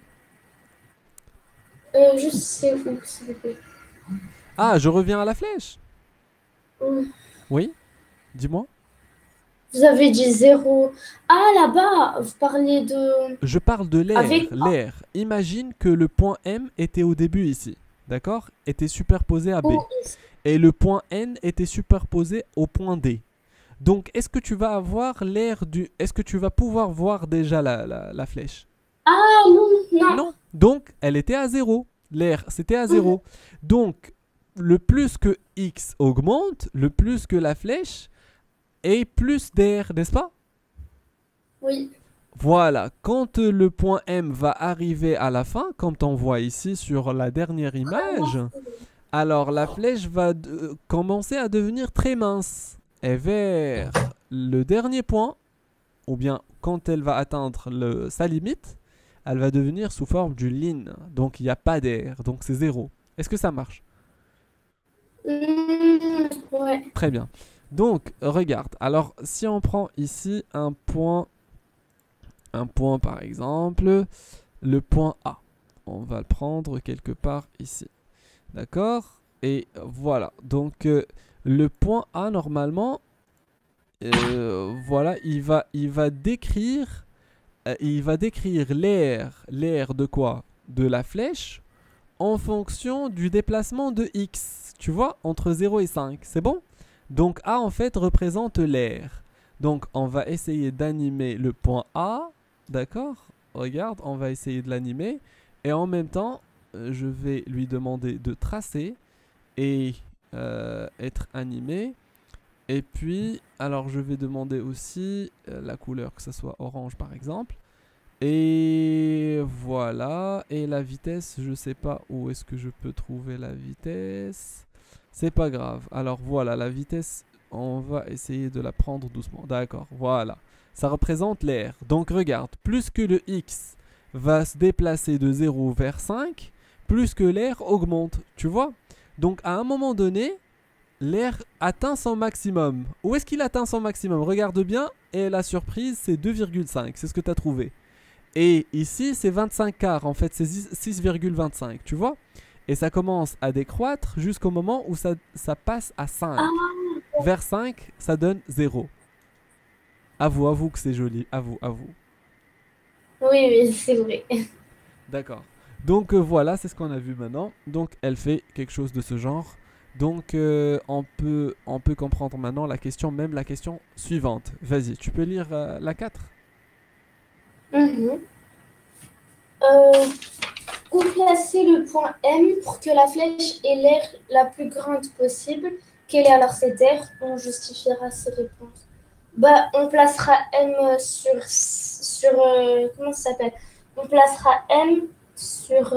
Je sais où, s'il vous plaît. Ah, je reviens à la flèche. Hum. Oui, dis-moi. Vous avez dit 0. Ah, là-bas, vous parlez de... Je parle de l'air, Avec... l'air. Imagine que le point M était au début ici, d'accord? Était superposé à B. où Et le point N était superposé au point D. Donc, est-ce que tu vas avoir l'air du... Est-ce que tu vas pouvoir voir déjà la flèche? Ah, non, non. Non. Donc, elle était à 0. L'air, c'était à 0. Donc, le plus que X augmente, le plus que la flèche est plus d'air, n'est-ce pas? Oui. Voilà, quand le point M va arriver à la fin, comme on voit ici sur la dernière image, alors la flèche va commencer à devenir très mince. Et vers le dernier point, ou bien quand elle va atteindre sa limite, elle va devenir sous forme d'une ligne. Donc il n'y a pas d'air, donc c'est 0. Est-ce que ça marche? Ouais. Très bien. Donc regarde, alors si on prend ici un point par exemple, le point A. On va le prendre quelque part ici. D'accord? Et voilà. Donc le point A normalement, voilà, il va décrire l'aire de quoi? De la flèche en fonction du déplacement de x. Tu vois? Entre 0 et 5. C'est bon? Donc A en fait représente l'aire. Donc on va essayer d'animer le point A. D'accord? Regarde, on va essayer de l'animer. Et en même temps, je vais lui demander de tracer et être animé. Et puis, alors je vais demander aussi la couleur, que ce soit orange par exemple. Et voilà. Et la vitesse, je sais pas où est-ce que je peux trouver la vitesse. C'est pas grave. Alors voilà, la vitesse, on va essayer de la prendre doucement. D'accord, voilà. Ça représente l'air. Donc regarde, plus que le x va se déplacer de 0 vers 5, plus que l'air augmente. Tu vois? Donc à un moment donné, l'air atteint son maximum. Où est-ce qu'il atteint son maximum? Regarde bien. Et la surprise, c'est 2,5. C'est ce que tu as trouvé. Et ici, c'est 25 quarts. En fait, c'est 6,25. Tu vois? Et ça commence à décroître jusqu'au moment où ça passe à 5. Ah, Vers 5, ça donne 0. Avoue que c'est joli. Avoue. oui, oui, c'est vrai. D'accord. Donc voilà, c'est ce qu'on a vu maintenant. Donc elle fait quelque chose de ce genre. Donc on peut comprendre maintenant la question, même la question suivante. Vas-y, tu peux lire la 4. Mhm. Euh, Où placer le point M pour que la flèche ait l'aire la plus grande possible? Quelle est alors cette aire? On justifiera ses réponses. Bah, on placera M comment ça s'appelle? On placera M sur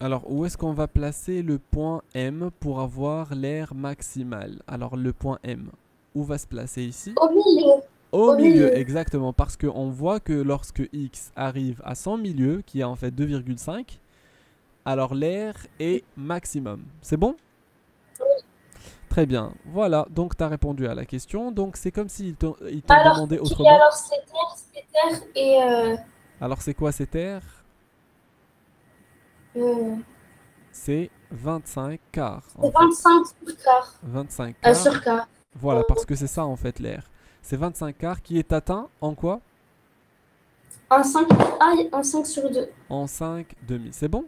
Alors, où est-ce qu'on va placer le point M pour avoir l'aire maximale? Alors, le point M, où va se placer ici? au milieu. Au Au milieu, milieu. exactement, parce qu'on voit que lorsque X arrive à son milieu, qui est en fait 2,5, alors l'aire est maximum. C'est bon? Très bien. Voilà, donc tu as répondu à la question. Donc c'est comme s'ils t'ont Alors, demandé qui autrement. alors c'est terre et Alors c'est quoi ces terres? euh, C'est 25 quarts en c'est fait. 25 sur quart. 25 quarts. Sur quart. Voilà, parce que c'est ça en fait l'air. C'est 25 quarts qui est atteint en quoi? Un 5, un 5 sur 2. En 5 demi. C'est bon?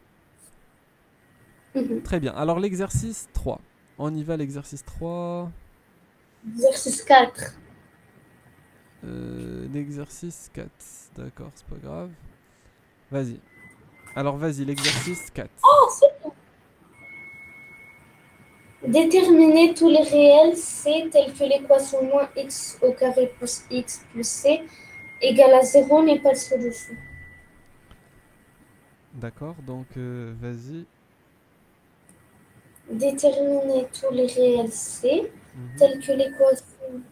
Mhm. Très bien. Alors l'exercice 3. On y va l'exercice 3. Exercice 4. L'exercice 4. D'accord, c'est pas grave. Vas-y. Alors vas-y, l'exercice 4. Oh, c'est déterminer tous les réels C tels que l'équation moins x au carré plus x plus c égale à 0 n'est pas de solution. D'accord, donc vas-y. Déterminer tous les réels C Mhm. tels que l'équation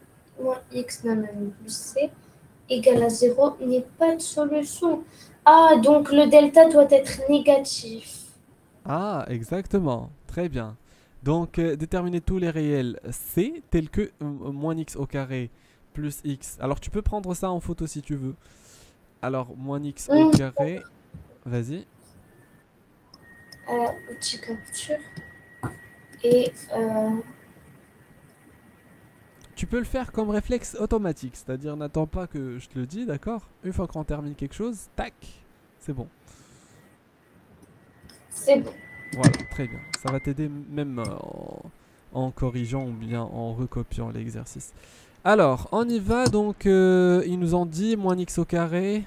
moins x nanani plus c égale à 0 n'est pas de solution. Ah, donc le delta doit être négatif. Ah, exactement. Très bien. Donc, déterminer tous les réels C tels que moins x au carré plus x. Alors, tu peux prendre ça en photo si tu veux. Alors, moins x au Hum, carré. Vas-y. Outil capture. Et Tu peux le faire comme réflexe automatique. C'est-à-dire, n'attends pas que je te le dise, d'accord? Une fois qu'on termine quelque chose, tac, c'est bon. c'est bon. Voilà, très bien. Ça va t'aider même en corrigeant ou bien en recopiant l'exercice. Alors, on y va. Donc, ils nous ont dit moins x au carré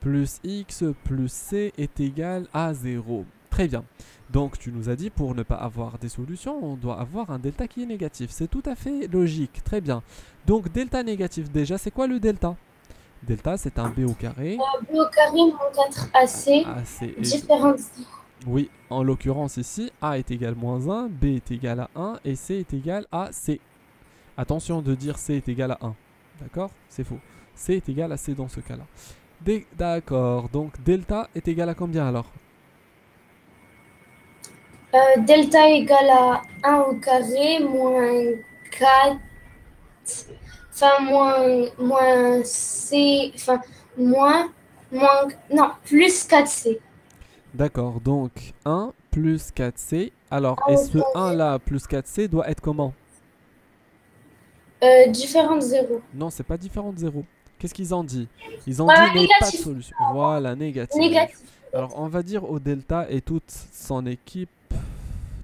plus x plus c est égal à 0. Très bien. Donc, tu nous as dit pour ne pas avoir des solutions, on doit avoir un delta qui est négatif. C'est tout à fait logique. Très bien. Donc, delta négatif, déjà, c'est quoi le delta? Delta, c'est un b au carré. B au carré moins 4AC, AC. différence. Oui, en l'occurrence ici, A est égal à moins 1, B est égal à 1 et C est égal à C. Attention de dire C est égal à 1. D'accord? C'est faux. C est égal à C dans ce cas-là. D'accord, donc delta est égal à combien alors? Delta égale à 1 au carré moins 4, enfin moins C, enfin non, plus 4C. D'accord, donc 1 plus 4C. Alors, 1 et au ce 1 carré, là plus 4C doit être comment? différence 0. Non, c'est pas différent de 0. Qu'est-ce qu'ils ont dit? Ils ont dit Voilà, n'est pas de négatif. solution. Voilà, négatif. Négatif. Alors, on va dire au delta et toute son équipe,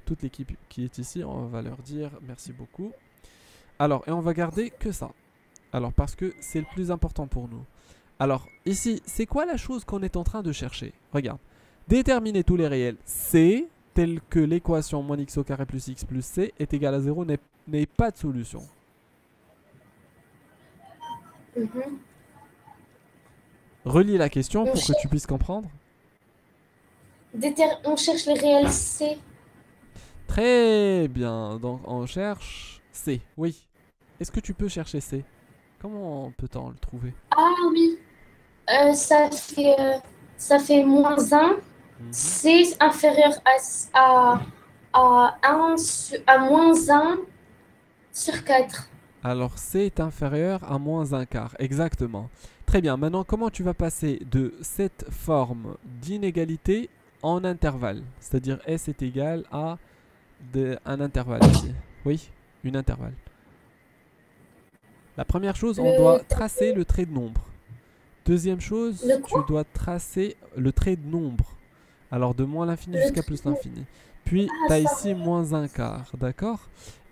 toute l'équipe qui est ici, on va leur dire merci beaucoup. Alors, et on va garder que ça. Alors, parce que c'est le plus important pour nous. Alors, ici, c'est quoi la chose qu'on est en train de chercher? Regarde. Déterminer tous les réels C, tel que l'équation moins x au carré plus x plus c est égal à 0 n'est pas de solution. Mhm. Relis la question On, pour que cher- tu puisses comprendre. on cherche les réels C. Très bien. Donc, on cherche C. Oui. Est-ce que tu peux chercher C? Comment peut-on le trouver? Ah oui, ça fait moins 1. Mhm. C inférieur à moins 1 sur 4. Alors C est inférieur à moins un quart, exactement. Très bien, maintenant comment tu vas passer de cette forme d'inégalité en intervalle? C'est-à-dire S est égal à un intervalle ici. Oui, une intervalle. La première chose, on Le, doit tracer le trait de nombre. Deuxième chose, le tu quoi? dois tracer le trait de nombre. Alors de moins l'infini Le jusqu'à truc. plus l'infini. Puis Ah, tu as ça. ici moins un quart, d'accord?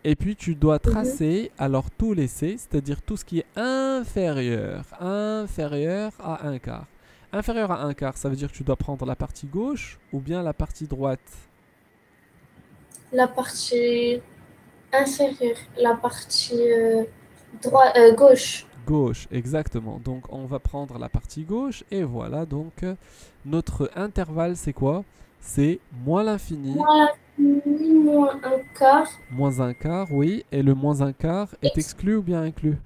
Et puis tu dois Mhm. tracer alors tous les C, c'est-à-dire tout ce qui est inférieur à un quart. Inférieur à un quart, ça veut dire que tu dois prendre la partie gauche ou bien la partie droite. La partie inférieure, la partie gauche. Gauche, exactement. Donc on va prendre la partie gauche et voilà. Donc notre intervalle c'est quoi? C'est moins l'infini, Moins l'infini, moins un quart, moins un quart, oui. Et le moins un quart est ex- exclu ou bien inclus?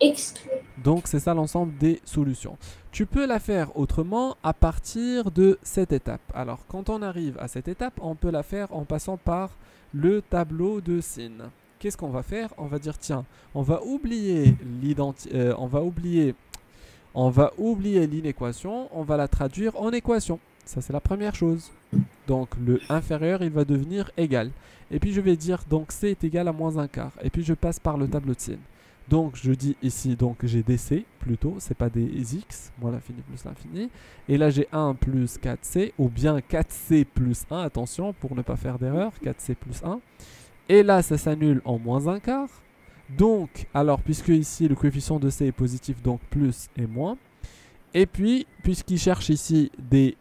exclu. Donc c'est ça l'ensemble des solutions. Tu peux la faire autrement à partir de cette étape. Alors quand on arrive à cette étape, on peut la faire en passant par le tableau de sin. Qu'est-ce qu'on va faire? On va dire, tiens, on va oublier on va oublier l'inéquation, on va la traduire en équation. Ça, c'est la première chose. Donc, le inférieur, il va devenir égal. Et puis, je vais dire, donc, c est égal à moins un quart. Et puis, je passe par le tableau de sin. Donc, je dis ici, donc, j'ai des c, plutôt. C'est pas des x, moins l'infini plus l'infini. Et là, j'ai 1 plus 4c, ou bien 4c plus 1. Attention, pour ne pas faire d'erreur, 4c plus 1. Et là, ça s'annule en moins un quart. Donc, alors, puisque ici, le coefficient de c est positif, donc plus et moins. Et puis, puisqu'il cherche ici des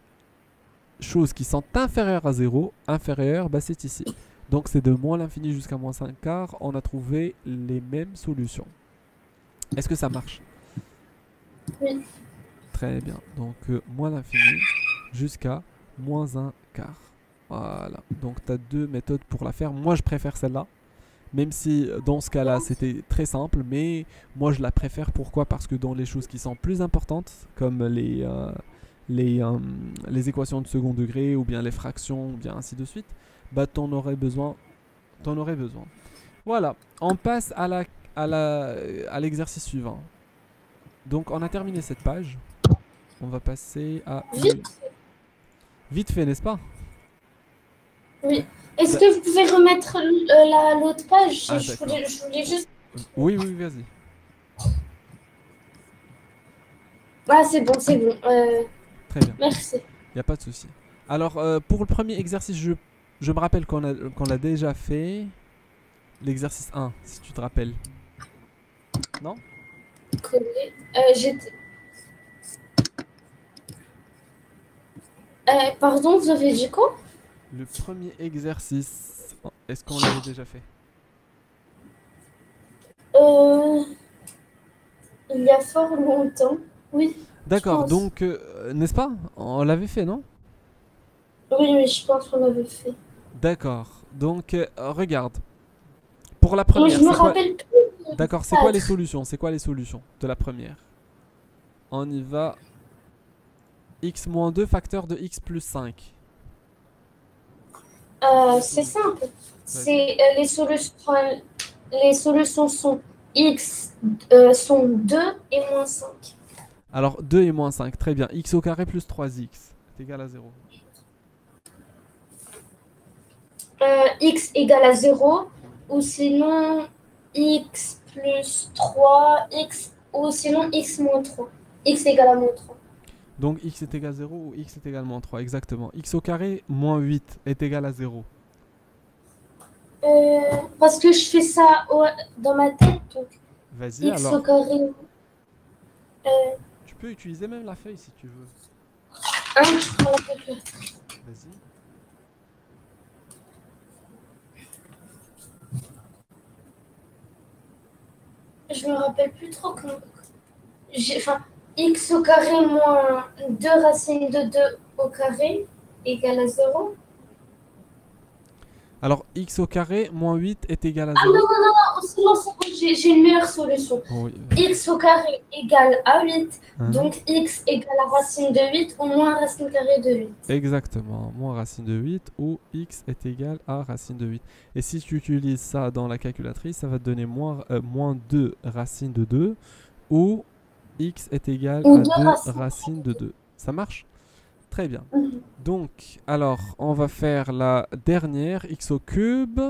choses qui sont inférieures à 0, inférieures, bah, c'est ici. Donc, c'est de moins l'infini jusqu'à moins 5 quarts. On a trouvé les mêmes solutions. Est-ce que ça marche? Oui. Très bien. Donc, moins l'infini jusqu'à moins un quart. Voilà. Donc, tu as deux méthodes pour la faire. Moi, je préfère celle-là. Même si dans ce cas-là, c'était très simple, mais moi je la préfère. Pourquoi? Parce que dans les choses qui sont plus importantes, comme les équations de second degré, ou bien les fractions, ou bien ainsi de suite, bah t'en aurais besoin. Voilà, on passe à l'exercice suivant. Donc on a terminé cette page. On va passer à... Vite fait, n'est-ce pas? Oui. Est-ce que vous pouvez remettre l'autre page? Ah, je voulais juste... Oui, vas-y. Ah, c'est bon, c'est bon. Très bien. Merci. Il n'y a pas de souci. Alors, pour le premier exercice, je me rappelle qu'on l'a déjà fait. L'exercice 1, si tu te rappelles. Non? Pardon, vous avez dit quoi? Le premier exercice, est-ce qu'on l'avait déjà fait? Il y a fort longtemps. Oui. D'accord, donc, n'est-ce pas? On l'avait fait, non? Oui, je pense qu'on l'avait fait. D'accord, donc, regarde. Pour la première, je me rappelle plus. D'accord, c'est quoi les solutions? C'est quoi les solutions de la première? On y va. X moins 2 facteur de x plus 5. C'est simple. C'est les solutions sont x sont 2 et moins 5. Alors 2 et moins 5, très bien. X au carré plus 3x est égal à 0. X égale à 0, ou sinon x plus 3, x, ou sinon x moins 3. X égale à moins 3. Donc x est égal à 0 ou x est égal à moins 3, exactement. X au carré moins 8 est égal à 0. Parce que je fais ça dans ma tête, donc vas-y, x alors. Au carré. Tu peux utiliser même la feuille si tu veux. Vas-y. Je me rappelle plus trop comment. X au carré moins 2 racines de 2 au carré égale à 0. Alors, x au carré moins 8 est égal à 0. Ah non, j'ai une meilleure solution. Oui. X au carré égale à 8, donc x égale à racine de 8 ou moins racine carrée de 8. Exactement, moins racine de 8 ou x est égal à racine de 8. Et si tu utilises ça dans la calculatrice, ça va te donner moins 2 racine de 2 ou x est égal à 2 racines de 2. Ça marche? Très bien. Donc, alors, on va faire la dernière, x au cube.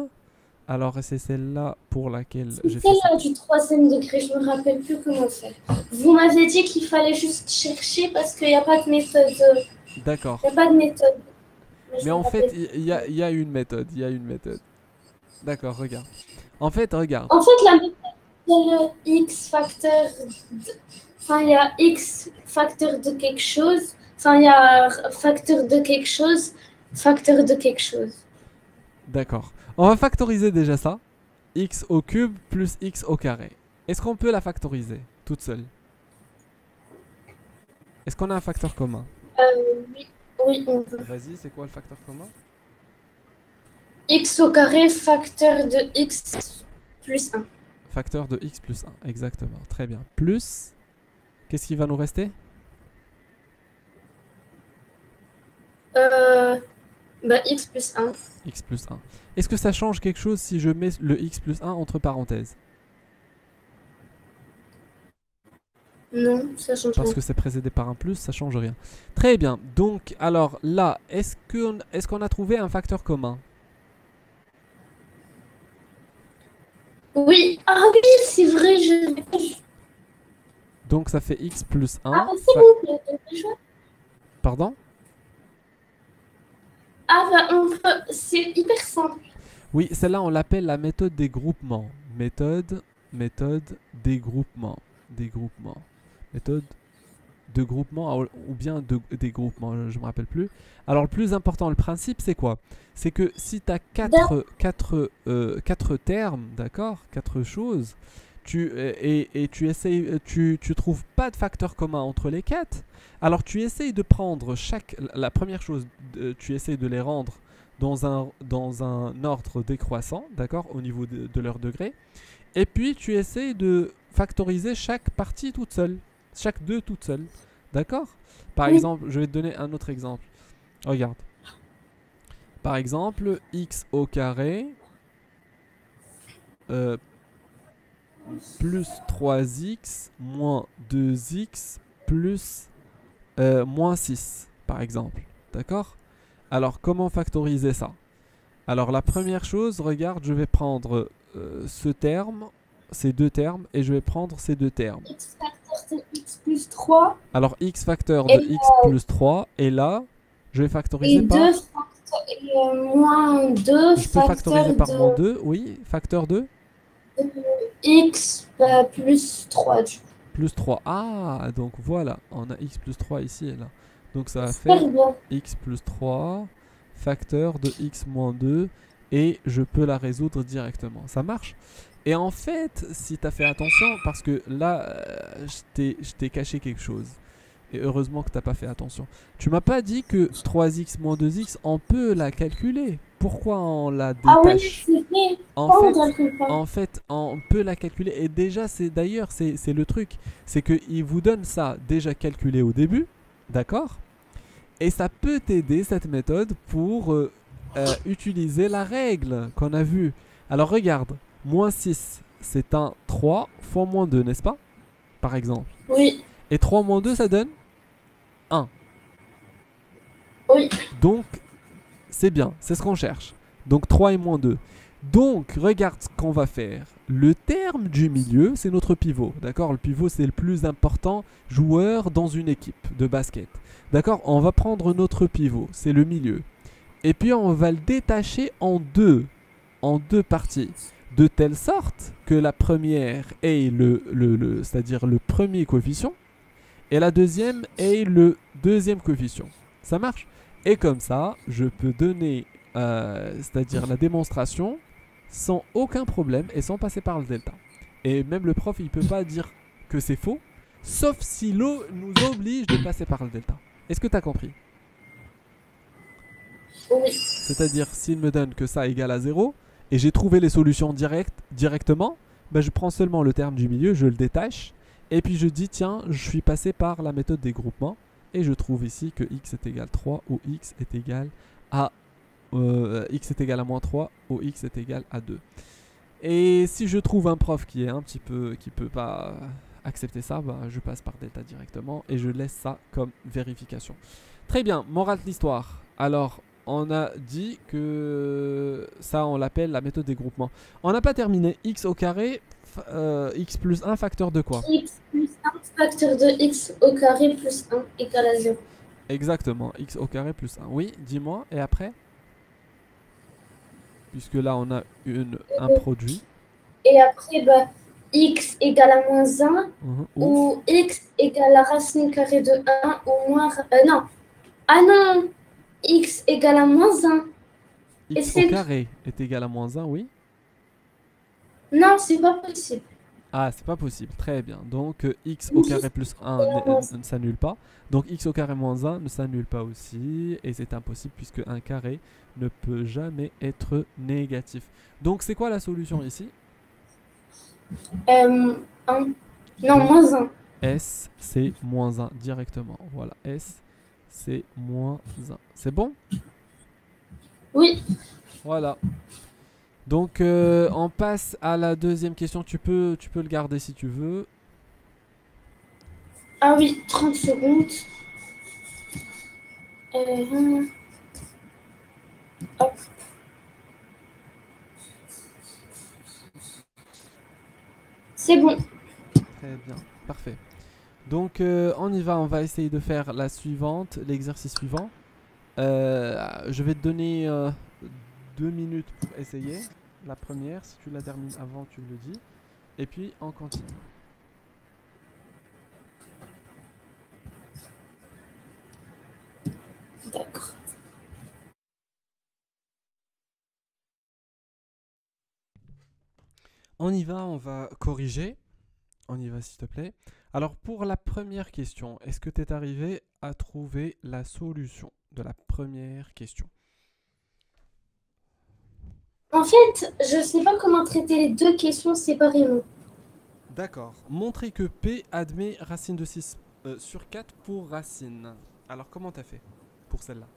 Alors, c'est celle-là pour laquelle j'ai fait celle-là du troisième degré, je me rappelle plus comment faire. Vous m'avez dit qu'il fallait juste chercher parce qu'il n'y a pas de méthode. D'accord. Il n'y a pas de méthode. Mais en fait, il y a une méthode. D'accord, regarde. En fait, regarde. En fait, la méthode, c'est le x facteur. Enfin, il y a x facteur de quelque chose. Enfin, il y a facteur de quelque chose, facteur de quelque chose. D'accord. On va factoriser déjà ça. X au cube plus x au carré. Est-ce qu'on peut la factoriser toute seule? Est-ce qu'on a un facteur commun? Oui, on peut. Vas-y, c'est quoi le facteur commun? X au carré facteur de x plus 1. Facteur de x plus 1, exactement. Très bien. Plus, qu'est-ce qui va nous rester? X plus 1. X plus 1. Est-ce que ça change quelque chose si je mets le x plus 1 entre parenthèses? Non, ça change Parce rien. que c'est précédé par un plus, ça change rien. Très bien. Donc, alors là, est-ce qu'on a trouvé un facteur commun? Oui, ah oui, c'est vrai, je... Donc, ça fait x plus Ah 1. bah c'est bon, déjà. Pardon? Ah bah on peut, c'est hyper simple. Oui, celle-là, on l'appelle la méthode des groupements. Méthode des groupements. Des groupements. Méthode de groupement ou bien des groupements, je ne me rappelle plus. Alors le plus important, le principe, c'est quoi? C'est que si tu as quatre termes, d'accord, quatre choses, et tu essayes, tu trouves pas de facteur commun entre les quatre, alors tu essayes de prendre la première chose, tu essayes de les rendre dans un ordre décroissant, d'accord, au niveau de leur degré, et puis tu essayes de factoriser chaque partie toute seule, chaque deux toute seule. D'accord? Par Oui, exemple, je vais te donner un autre exemple. Regarde. Par exemple, x au carré euh, plus 3x moins 2x plus moins 6, par exemple. D'accord? Alors, comment factoriser ça? Alors, la première chose, regarde, je vais prendre ce terme, ces deux termes, et je vais prendre ces deux termes. x facteur de x plus 3 Alors, x facteur de et, x plus 3, et là, je vais et, factoriser 2 par... facteur, et moins 2 Je peux factoriser facteur par moins de 2, oui, facteur de x plus 3 du coup. plus 3. Ah, donc voilà, on a x plus 3 ici et là. Donc ça va faire Super bien. x plus 3 facteur de x moins 2 et je peux la résoudre directement. Ça marche? Et en fait, si tu as fait attention, parce que là, je t'ai caché quelque chose. Et heureusement que tu n'as pas fait attention. Tu m'as pas dit que 3x moins 2x, on peut la calculer. Pourquoi on la Ah oui, détache? c'est vrai. En Oh, on fait, calcule pas. on peut la calculer. Et déjà, c'est le truc. C'est qu'il vous donne ça déjà calculé au début. D'accord? Et ça peut t'aider, cette méthode, pour utiliser la règle qu'on a vue. Alors regarde, moins 6, c'est un 3 fois moins 2, n'est-ce pas? Par exemple. Oui, Et 3 moins 2, ça donne 1. oui. Donc, c'est bien, c'est ce qu'on cherche. Donc 3 et moins 2. Donc, regarde ce qu'on va faire. Le terme du milieu, c'est notre pivot. D'accord? Le pivot, c'est le plus important joueur dans une équipe de basket. D'accord? On va prendre notre pivot, c'est le milieu. Et puis, on va le détacher en deux parties. De telle sorte que la première ait c'est-à-dire le premier coefficient, et la deuxième ait le deuxième coefficient. Ça marche? Et comme ça, je peux donner, c'est-à-dire la démonstration, sans aucun problème et sans passer par le delta. Et même le prof, il ne peut pas dire que c'est faux, sauf si l'eau nous oblige de passer par le delta. Est-ce que tu as compris? Oui. C'est-à-dire, s'il me donne que ça égale à 0, et j'ai trouvé les solutions directement, ben je prends seulement le terme du milieu, je le détache, et puis je dis, tiens, je suis passé par la méthode des groupements, et je trouve ici que x est égal à 3 ou x est égal à x est égal à moins 3 ou x est égal à 2. Et si je trouve un prof qui est un petit peu, qui peut pas accepter ça, ben je passe par delta directement et je laisse ça comme vérification. Très bien, morale de l'histoire. Alors, on a dit que ça, on l'appelle la méthode des groupements. On n'a pas terminé. X au carré, x plus 1 facteur de quoi? X plus 1 facteur de x au carré plus 1 égale à 0. Exactement, x au carré plus 1. Oui, dis-moi, et après? Puisque là, on a un produit. Et après, bah, x égale à moins 1 ou x égale à la racine carrée de 1 ou moins... non. Ah non, x égale à moins 1. X au carré est égal à moins 1, oui. Non, c'est pas possible. Ah, c'est pas possible. Très bien. Donc, x au carré plus 1 ne s'annule pas. Donc, x au carré moins 1 ne s'annule pas aussi. Et c'est impossible puisque un carré ne peut jamais être négatif. Donc, c'est quoi la solution ici? 1. Non, donc, moins 1. S, c'est moins 1 directement. Voilà, S, c'est moins 1. C'est bon? Oui. Voilà. Donc, on passe à la deuxième question. Tu peux le garder si tu veux. Ah oui, 30 secondes. Euh, hop. C'est bon. Très bien, parfait. Donc, on y va. On va essayer de faire la suivante, l'exercice suivant. Je vais te donner 2 minutes pour essayer. La première, si tu la termines avant, tu me le dis. Et puis, on continue. D'accord. On y va, on va corriger. On y va, s'il te plaît. Alors, pour la première question, est-ce que tu es arrivé à trouver la solution de la première question? En fait, je sais pas comment traiter les deux questions séparément. D'accord. Montrer que P admet racine de 6 sur 4 pour racine. Alors, comment t'as fait pour celle-là?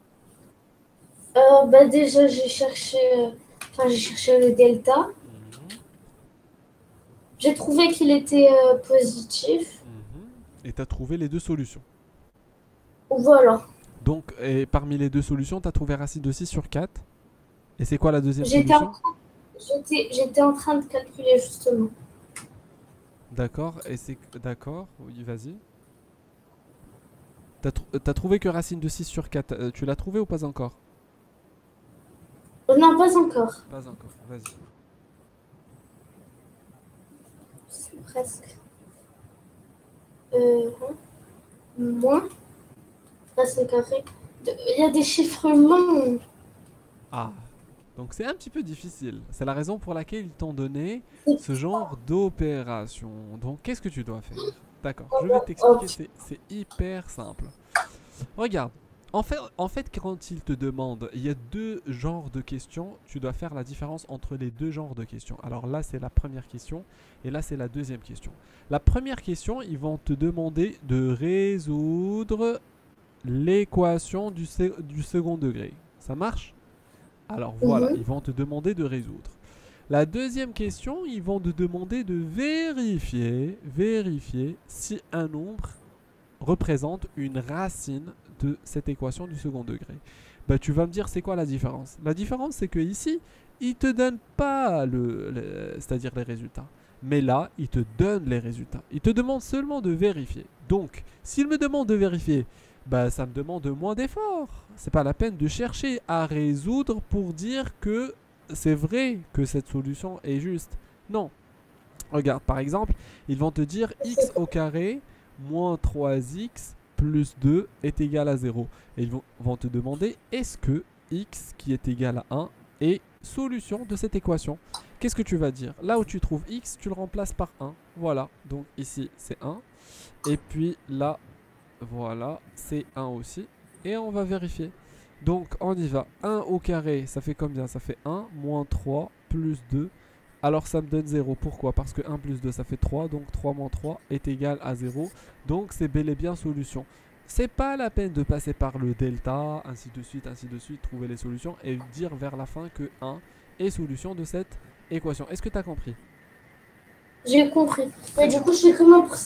Bah déjà, j'ai cherché le delta. Mhm, J'ai trouvé qu'il était positif. mhm. Et tu as trouvé les deux solutions. Voilà. Donc, et parmi les deux solutions, tu as trouvé racine de 6 sur 4. Et c'est quoi la deuxième J'étais en, solution? j'étais en train de calculer justement. D'accord. Et c'est. D'accord. Oui, vas-y. T'as trouvé que racine de 6 sur 4. Tu l'as trouvé ou pas encore? Non, pas encore. Pas encore. Vas-y. C'est presque. Hein, moins. Racine carrée. Il y a des chiffres longs. Ah. Donc c'est un petit peu difficile. C'est la raison pour laquelle ils t'ont donné C'est ce genre d'opération. Donc qu'est-ce que tu dois faire? D'accord, je vais pas t'expliquer, c'est hyper simple. Regarde, en fait, quand ils te demandent, il y a deux genres de questions, tu dois faire la différence entre les deux genres de questions. Alors là, c'est la première question et là, c'est la deuxième question. La première question, ils vont te demander de résoudre l'équation du second degré. Ça marche? Alors voilà, Mhm. ils vont te demander de résoudre. La deuxième question, ils vont te demander de vérifier si un nombre représente une racine de cette équation du second degré. Bah, tu vas me dire c'est quoi la différence? La différence c'est que ici, ils te donnent pas c'est-à-dire les résultats. Mais là, ils te donnent les résultats. Ils te demandent seulement de vérifier. Donc, s'ils me demandent de vérifier, bah ça me demande moins d'efforts. C'est pas la peine de chercher à résoudre pour dire que c'est vrai que cette solution est juste. Non. Regarde, par exemple, ils vont te dire x au carré moins 3x plus 2 est égal à 0. Et ils vont te demander est-ce que x qui est égal à 1 est solution de cette équation. Qu'est-ce que tu vas dire? Là où tu trouves x, tu le remplaces par 1. Voilà, donc ici c'est 1. Et puis là, voilà, c'est 1 aussi. Et on va vérifier. Donc on y va. 1 au carré, ça fait combien? Ça fait 1 moins 3 plus 2. Alors ça me donne 0. Pourquoi? Parce que 1 plus 2 ça fait 3. Donc 3 moins 3 est égal à 0. Donc c'est bel et bien solution. C'est pas la peine de passer par le delta, ainsi de suite, trouver les solutions et dire vers la fin que 1 est solution de cette équation. Est-ce que tu as compris? J'ai compris. Mais Très du bien. coup, je fais comment pour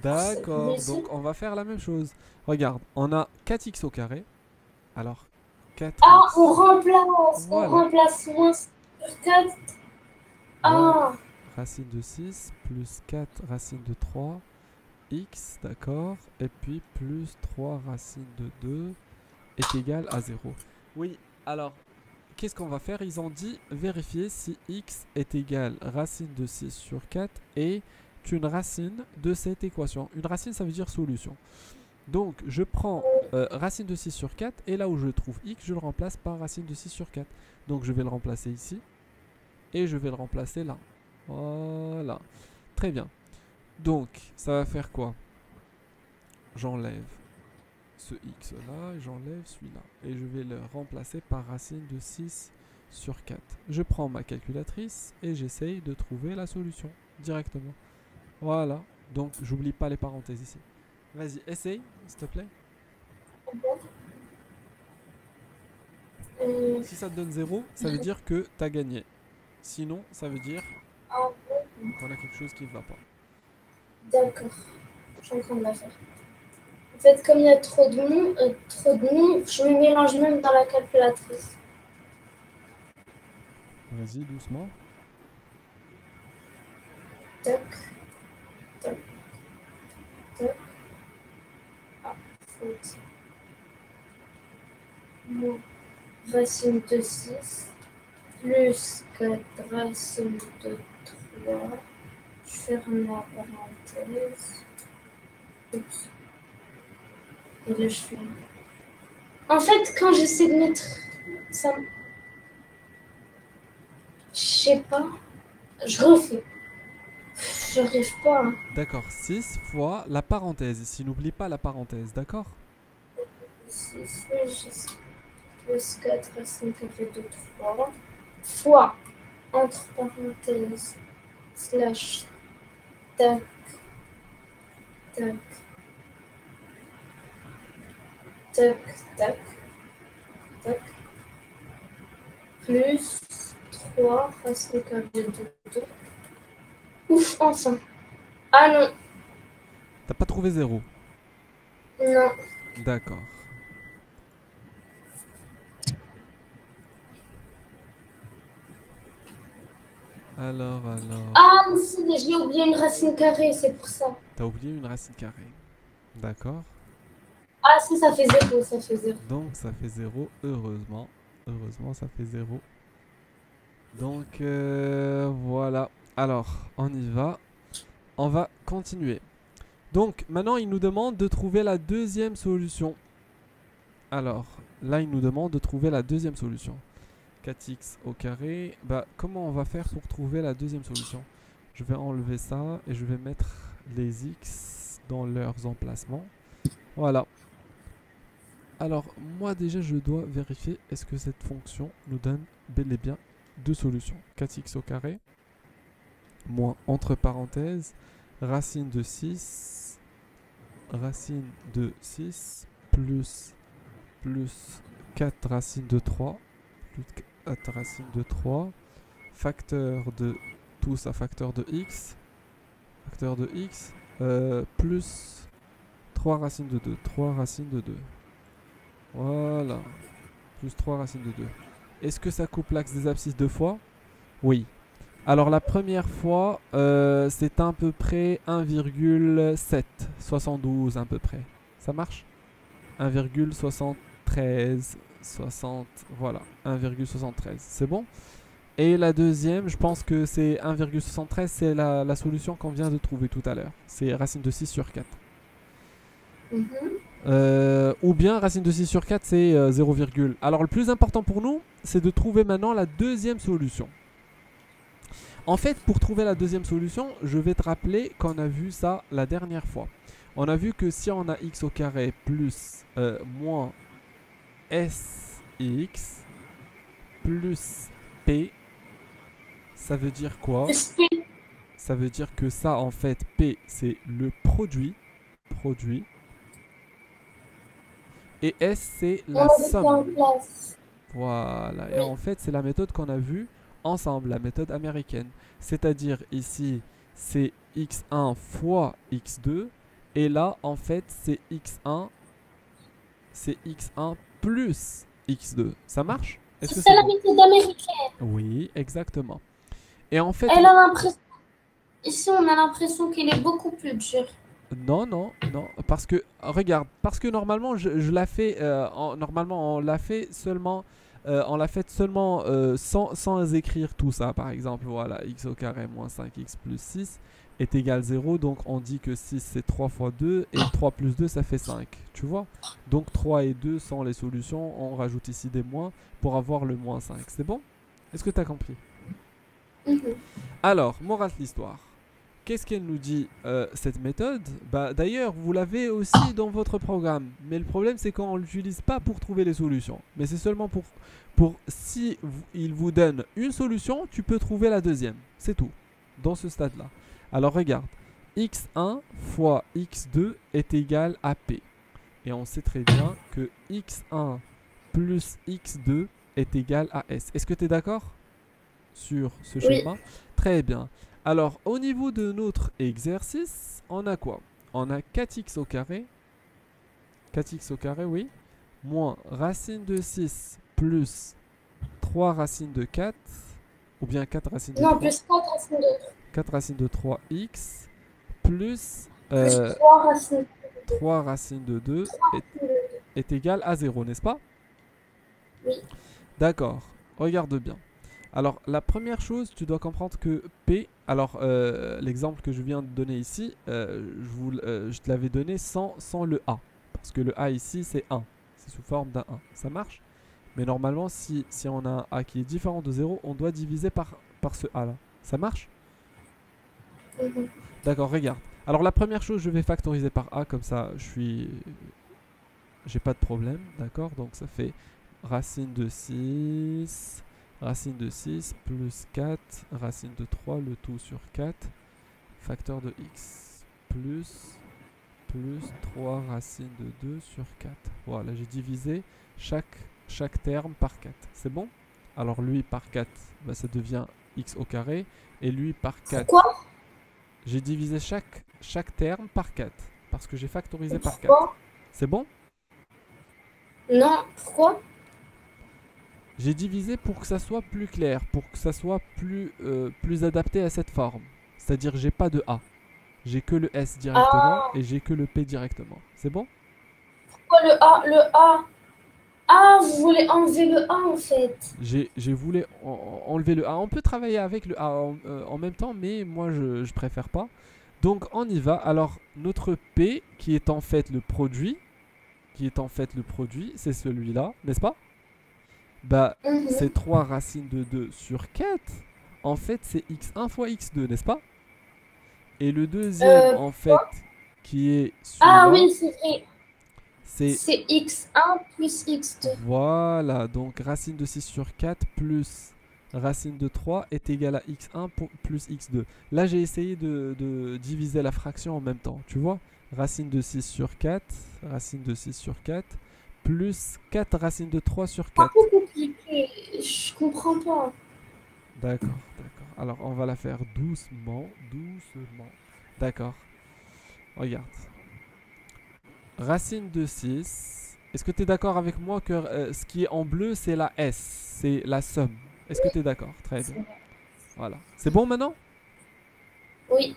D'accord, celui-ci? donc on va faire la même chose. Regarde, on a 4x au carré. Alors, Ah, 4x, on voilà, remplace moins sur 4. voilà. Ah, Racine de 6 plus 4 racine de 3 x, d'accord, et puis plus 3 racine de 2 est égal à 0. Oui, alors, qu'est-ce qu'on va faire? Ils ont dit vérifier si x est égal racine de 6 sur 4 est une racine de cette équation. Une racine, ça veut dire solution. Donc, je prends racine de 6 sur 4 et là où je trouve x, je le remplace par racine de 6 sur 4. Donc, je vais le remplacer ici et je vais le remplacer là. Voilà. Très bien. Donc, ça va faire quoi? J'enlève ce x là et j'enlève celui-là. Et je vais le remplacer par racine de 6 sur 4. Je prends ma calculatrice et j'essaye de trouver la solution directement. Voilà. Donc, j'oublie pas les parenthèses ici. Vas-y, essaye, s'il te plaît. Si ça te donne 0, ça veut dire que tu as gagné. Sinon, ça veut dire Ah, qu'on a quelque chose qui ne va pas. d'accord. Je suis en train de la faire. En fait, comme il y a trop de noms, je me mélange même dans la calculatrice. Vas-y, doucement. Tac, tac, tac. Ah, faute. Bon. Racine de 6 plus 4 racine de 3. Je ferme la parenthèse. Oups. Et là, je fais. En fait, quand j'essaie de mettre ça, je sais pas, je refais. J'arrive pas. Hein. D'accord, 6 fois la parenthèse. Ici, n'oublie pas la parenthèse, d'accord? 6 plus 4 racine carrée de 3 fois, entre parenthèses, slash, tac, tac, tac, tac, tac, plus 3 racine carrée de 2. Ouf, enfin. Ah non, T'as pas trouvé 0. non. D'accord. Alors. Ah, mais si, j'ai oublié une racine carrée, c'est pour ça. T'as oublié une racine carrée. D'accord. Ah si, ça fait 0, ça fait 0. Donc ça fait 0, heureusement. Heureusement, ça fait 0. Donc voilà. Alors, on y va. On va continuer. Donc maintenant, il nous demande de trouver la deuxième solution. Alors, là, il nous demande de trouver la deuxième solution. 4x au carré. Bah, comment on va faire pour trouver la deuxième solution? Je vais enlever ça et je vais mettre les x dans leurs emplacements. Voilà. Alors, moi déjà, je dois vérifier est-ce que cette fonction nous donne bel et bien deux solutions. 4x au carré, moins, entre parenthèses, racine de 6, plus 4 racine de 3, plus 4 racine de 3, facteur de tout ça, facteur de x, plus 3 racines de 2, 3 racines de 2. Voilà. Plus 3 racines de 2. Est-ce que ça coupe l'axe des abscisses deux fois? Oui. Alors la première fois, c'est à peu près 1,7. 72 à peu près. Ça marche? 1,73. 60. Voilà. 1,73. C'est bon? Et la deuxième, je pense que c'est 1,73. C'est la solution qu'on vient de trouver tout à l'heure. C'est racine de 6 sur 4. Ou bien racine de 6 sur 4 c'est 0, alors le plus important pour nous c'est de trouver maintenant la deuxième solution. En fait, pour trouver la deuxième solution, je vais te rappeler qu'on a vu ça la dernière fois. On a vu que si on a x au carré plus moins sx plus p, ça veut dire quoi? Ça veut dire que ça en fait p c'est le produit et S, c'est la somme. Voilà. Et en fait, c'est la méthode qu'on a vue ensemble, la méthode américaine. C'est-à-dire ici, c'est x1 fois x2. Et là, en fait, c'est x1 plus x2. Ça marche? Est-ce que c'est la bon? méthode américaine. Oui, exactement. Et en fait... Elle a l'impression... Ici, on a l'impression qu'elle est beaucoup plus dure. Non, parce que, regarde, parce que normalement, je la fais, normalement, on l'a fait seulement, sans écrire tout ça, par exemple, voilà, x au carré moins 5x plus 6 est égal 0, donc on dit que 6 c'est 3 fois 2, et 3 plus 2 ça fait 5, tu vois? Donc 3 et 2 sont les solutions, on rajoute ici des moins pour avoir le moins 5, c'est bon? Est-ce que tu as compris? Alors, morale de l'histoire. Qu'est-ce qu'elle nous dit cette méthode? Bah, d'ailleurs, vous l'avez aussi dans votre programme. Mais le problème, c'est qu'on ne l'utilise pas pour trouver les solutions. Mais c'est seulement pour si il vous donne une solution, tu peux trouver la deuxième. C'est tout, dans ce stade-là. Alors regarde, x1 fois x2 est égal à p. Et on sait très bien que x1 plus x2 est égal à S. Est-ce que tu es d'accord sur ce Oui. schéma? Très bien. Alors, au niveau de notre exercice, on a quoi? On a 4x au carré. 4x au carré, oui. Moins racine de 6 plus 3 racines de 4. Ou bien 4 racines de Non, 3. plus 4 racines de 4 racines de 3x plus plus 3 racines 3 racines de 2 est égal à 0, n'est-ce pas? Oui. D'accord, regarde bien. Alors, la première chose, tu dois comprendre que P, alors l'exemple que je viens de donner ici, je te l'avais donné sans le A. Parce que le A ici, c'est 1. C'est sous forme d'un 1. Ça marche? Mais normalement, si on a un A qui est différent de 0, on doit diviser par ce A là. Ça marche? D'accord, regarde. Alors la première chose, je vais factoriser par A, comme ça j'ai pas de problème, d'accord? Donc ça fait racine de 6 plus 4, racine de 3, le tout sur 4, facteur de x, plus 3 racines de 2 sur 4. Voilà, j'ai divisé chaque terme par 4. C'est bon? Alors lui par 4, bah, ça devient x au carré, et lui par 4. Pourquoi? J'ai divisé chaque terme par 4, parce que j'ai factorisé par 4. Pourquoi? C'est bon? Non, pourquoi? J'ai divisé pour que ça soit plus clair, pour que ça soit plus adapté à cette forme. C'est-à-dire j'ai pas de A. J'ai que le S directement et j'ai que le P directement. C'est bon? Pourquoi le A? Le A? Ah, vous voulez enlever le A en fait. J'ai voulu enlever le A. On peut travailler avec le A en même temps, mais moi je préfère pas. Donc on y va. Alors notre P qui est en fait le produit, c'est celui-là, n'est-ce pas? Bah, c'est 3 racines de 2 sur 4. En fait, c'est x1 fois x2, n'est-ce pas? Et le deuxième, en fait, qui est celui-là. Ah oui, c'est vrai. C'est x1 plus x2. Voilà, donc racine de 6 sur 4 plus racine de 3 est égal à x1 plus x2. Là, j'ai essayé de diviser la fraction en même temps, tu vois? Racine de 6 sur 4, racine de 6 sur 4, plus 4 racines de 3 sur 4. C'est compliqué, je comprends pas. D'accord, d'accord. Alors, on va la faire doucement, doucement. D'accord. Regarde. Racine de 6. Est-ce que tu es d'accord avec moi que ce qui est en bleu, c'est la S, c'est la somme? Est-ce que tu es d'accord? Très bien. Voilà. C'est bon maintenant? Oui.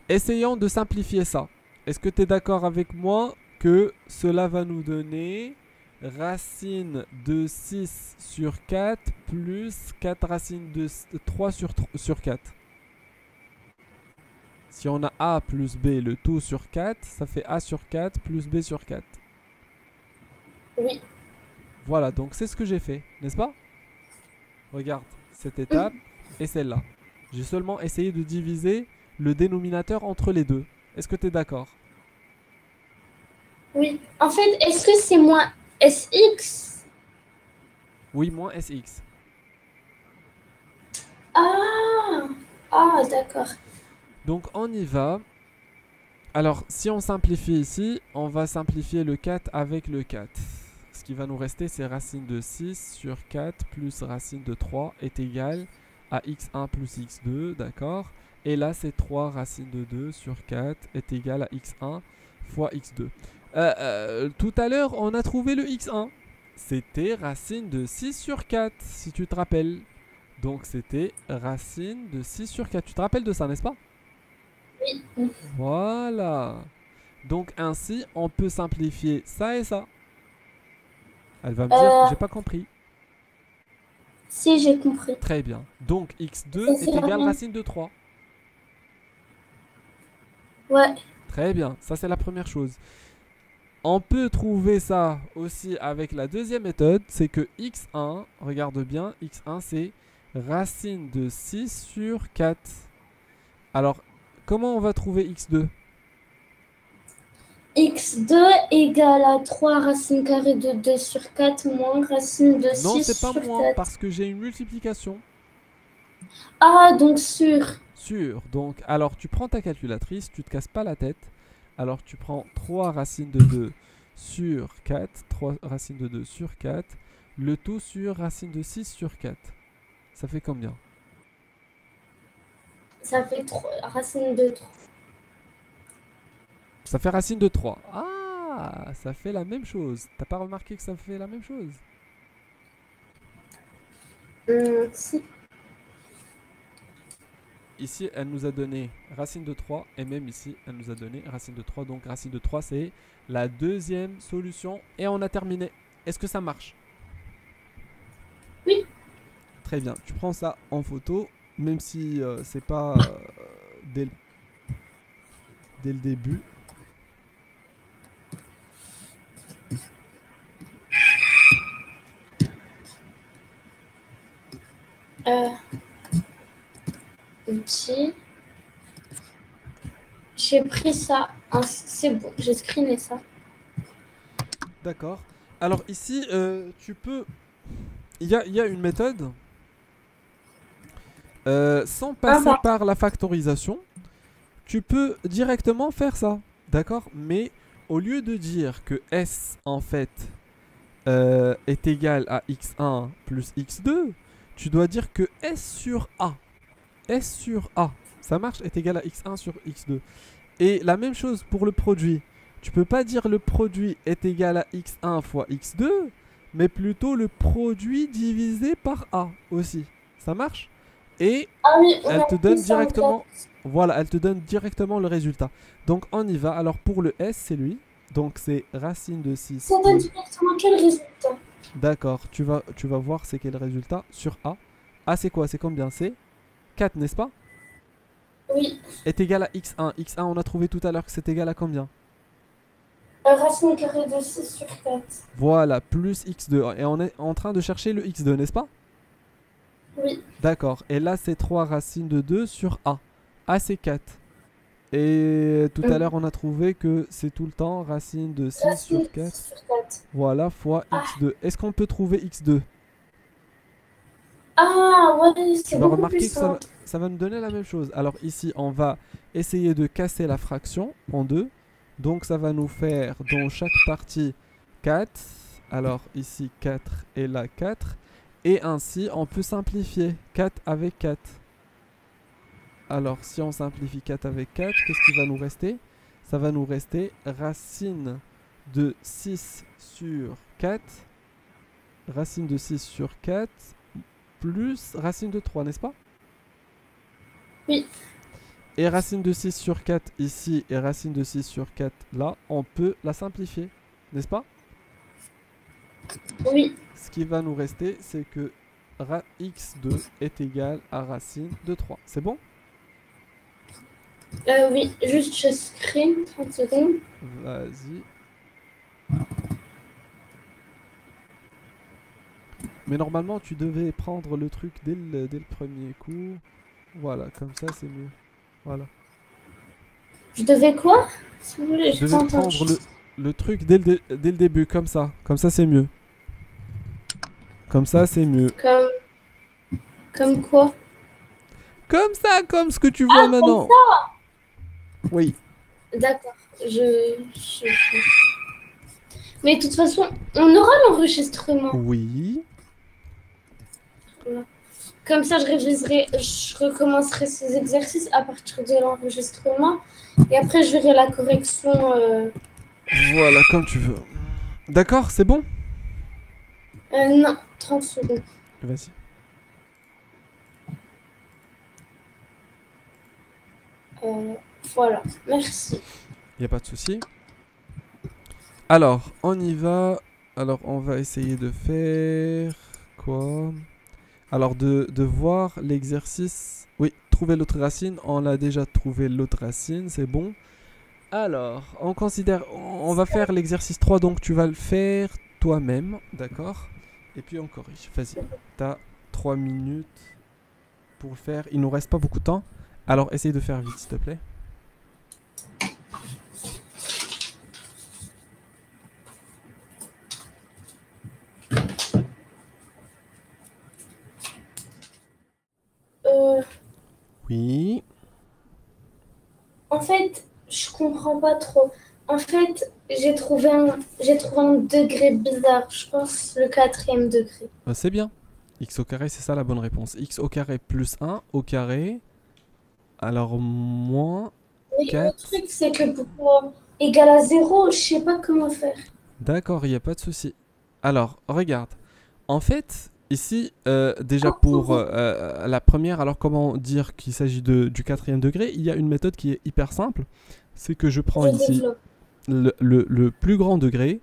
Essayons de simplifier ça. Est-ce que tu es d'accord avec moi que cela va nous donner racine de 6 sur 4 plus 4 racines de 3 sur 4? Si on a A plus B, le tout sur 4, ça fait A sur 4 plus B sur 4. Oui. Voilà, donc c'est ce que j'ai fait, n'est-ce pas? Regarde, cette étape et celle-là. J'ai seulement essayé de diviser le dénominateur entre les deux. Est-ce que tu es d'accord? Oui. En fait, est-ce que c'est moins SX? Oui, moins SX. Ah, d'accord. Donc on y va. Alors, si on simplifie ici, on va simplifier le 4 avec le 4. Ce qui va nous rester, c'est racine de 6 sur 4 plus racine de 3 est égal à x1 plus x2, d'accord? Et là, c'est 3 racine de 2 sur 4 est égal à x1 fois x2. Tout à l'heure, on a trouvé le x1. C'était racine de 6 sur 4, si tu te rappelles. Donc, c'était racine de 6 sur 4. Tu te rappelles de ça, n'est-ce pas? Oui. Voilà. Donc ainsi, on peut simplifier ça et ça. Elle va me dire, j'ai pas compris. Si, j'ai compris. Très bien. Donc x2 est égal racine de 3. Ouais. Très bien. Ça, c'est la première chose. On peut trouver ça aussi avec la deuxième méthode. C'est que x1, regarde bien, x1 c'est racine de 6 sur 4. Alors, comment on va trouver x2? x2 égale à 3 racine carrée de 2 sur 4 moins racine de 6 sur 4. Non, c'est pas moins parce que j'ai une multiplication. Ah, donc sur. Sûr. Donc, alors tu prends ta calculatrice, tu te casses pas la tête. Alors tu prends 3 racines de 2 sur 4, 3 racines de 2 sur 4, Le tout sur racine de 6 sur 4. Ça fait combien? Ça fait 3, racine de 3. Ça fait racine de 3. Ah, ça fait la même chose. T'as pas remarqué que ça fait la même chose? Si. Ici, elle nous a donné racine de 3. Et même ici, elle nous a donné racine de 3. Donc racine de 3, c'est la deuxième solution. Et on a terminé. Est-ce que ça marche? Oui. Très bien. Tu prends ça en photo. Même si c'est pas dès le début. Ok. J'ai pris ça. Ah, c'est bon, j'ai screené ça. D'accord. Alors ici, tu peux... Il y a une méthode sans Ah, passer par la factorisation. Tu peux directement faire ça. D'accord? Mais au lieu de dire que S, en fait, est égal à x1 plus x2, tu dois dire que S sur A. S sur A, ça marche, est égal à x1 sur x2. Et la même chose pour le produit. Tu peux pas dire le produit est égal à x1 fois x2, mais plutôt le produit divisé par A aussi. Ça marche? Et ah oui, on elle a te pris donne ça en directement, classe. voilà, elle te donne directement le résultat. Donc on y va. Alors pour le S, c'est lui. Donc c'est racine de 6 Ça donne de... directement quel résultat? D'accord, tu vas voir c'est quel résultat sur A. A c'est quoi? C'est combien? C'est 4, n'est-ce pas? Oui. Est égal à x1. x1, on a trouvé tout à l'heure que c'est égal à combien? Racine carrée de 6 sur 4. Voilà, plus x2. Et on est en train de chercher le x2, n'est-ce pas? Oui. D'accord. Et là, c'est 3 racines de 2 sur A. A, c'est 4. Et tout à l'heure, on a trouvé que c'est tout le temps racine de 6 Racine sur de 4. 6 sur 4. Voilà, fois Ah, x2. Est-ce qu'on peut trouver x2? ah ouais, Tu c'est vas beaucoup plus remarquer que simple. ça va nous donner la même chose. Alors ici, on va essayer de casser la fraction en deux. Donc ça va nous faire dans chaque partie 4. Alors ici 4 et là 4. Et ainsi, on peut simplifier 4 avec 4. Alors si on simplifie 4 avec 4, qu'est-ce qui va nous rester? Ça va nous rester racine de 6 sur 4. Racine de 6 sur 4 plus racine de 3, n'est-ce pas? Oui. Et racine de 6 sur 4 ici et racine de 6 sur 4 là, on peut la simplifier, n'est-ce pas? Oui. Ce qui va nous rester, c'est que x2 est égal à racine de 3. C'est bon? Oui, juste je screen 30 secondes. Vas-y. Mais normalement, tu devais prendre le truc dès le premier coup. Voilà, comme ça, c'est mieux. Voilà. Je devais quoi? Si vous voulez, Tu je pas devais entendu. prendre le truc dès le début, comme ça. Comme ça, c'est mieux. Comme ça, c'est mieux. Comme quoi? Comme ça, comme ce que tu vois Ah, comme maintenant. ça. Oui. D'accord. Mais de toute façon, on aura l'enregistrement. Oui. Voilà. Comme ça, je recommencerai ces exercices à partir de l'enregistrement. Et après, je verrai la correction. Voilà, comme tu veux. D'accord, c'est bon? Non, 30 secondes. Vas-y. Voilà, merci. Il n'y a pas de souci. Alors, on y va. Alors, on va essayer de faire quoi? Alors, de voir l'exercice. Oui, trouver l'autre racine. On a déjà trouvé l'autre racine, c'est bon. Alors, on va faire l'exercice 3, donc tu vas le faire toi-même, d'accord? Et puis on corrige. Vas-y, t'as 3 minutes pour le faire. Il nous reste pas beaucoup de temps. Alors, essaye de faire vite, s'il te plaît. Euh, Oui. En fait, je comprends pas trop. En fait, j'ai trouvé un degré bizarre. Je pense le quatrième degré. C'est bien. X au carré, c'est ça la bonne réponse. X au carré plus 1 au carré. Alors, moins Mais le 4. truc, c'est que pour égal à zéro, je sais pas comment faire. D'accord, il n'y a pas de souci. Alors, regarde. En fait, ici, déjà pour la première, alors comment dire qu'il s'agit du quatrième degré, il y a une méthode qui est hyper simple. C'est que je prends Je ici développe. le plus grand degré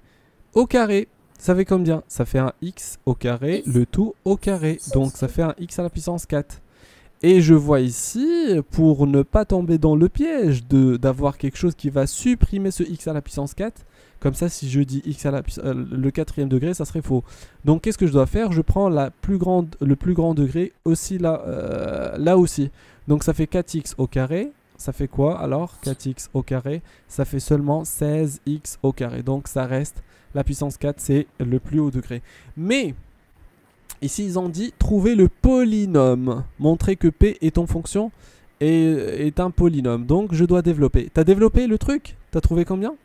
au carré. Ça fait combien? Ça fait un x au carré, le tout au carré. Donc ça fait un x à la puissance 4. Et je vois ici, pour ne pas tomber dans le piège d'avoir quelque chose qui va supprimer ce x à la puissance 4, comme ça si je dis x à le quatrième degré, ça serait faux. Donc qu'est-ce que je dois faire? Je prends le plus grand degré aussi là aussi. Donc ça fait 4x au carré. Ça fait quoi alors? 4x au carré, ça fait seulement 16x au carré. Donc ça reste, la puissance 4, c'est le plus haut degré. Mais, ici ils ont dit, trouver le polynôme. Montrer que P est en fonction est un polynôme. Donc je dois développer. T'as développé le truc? T'as trouvé combien?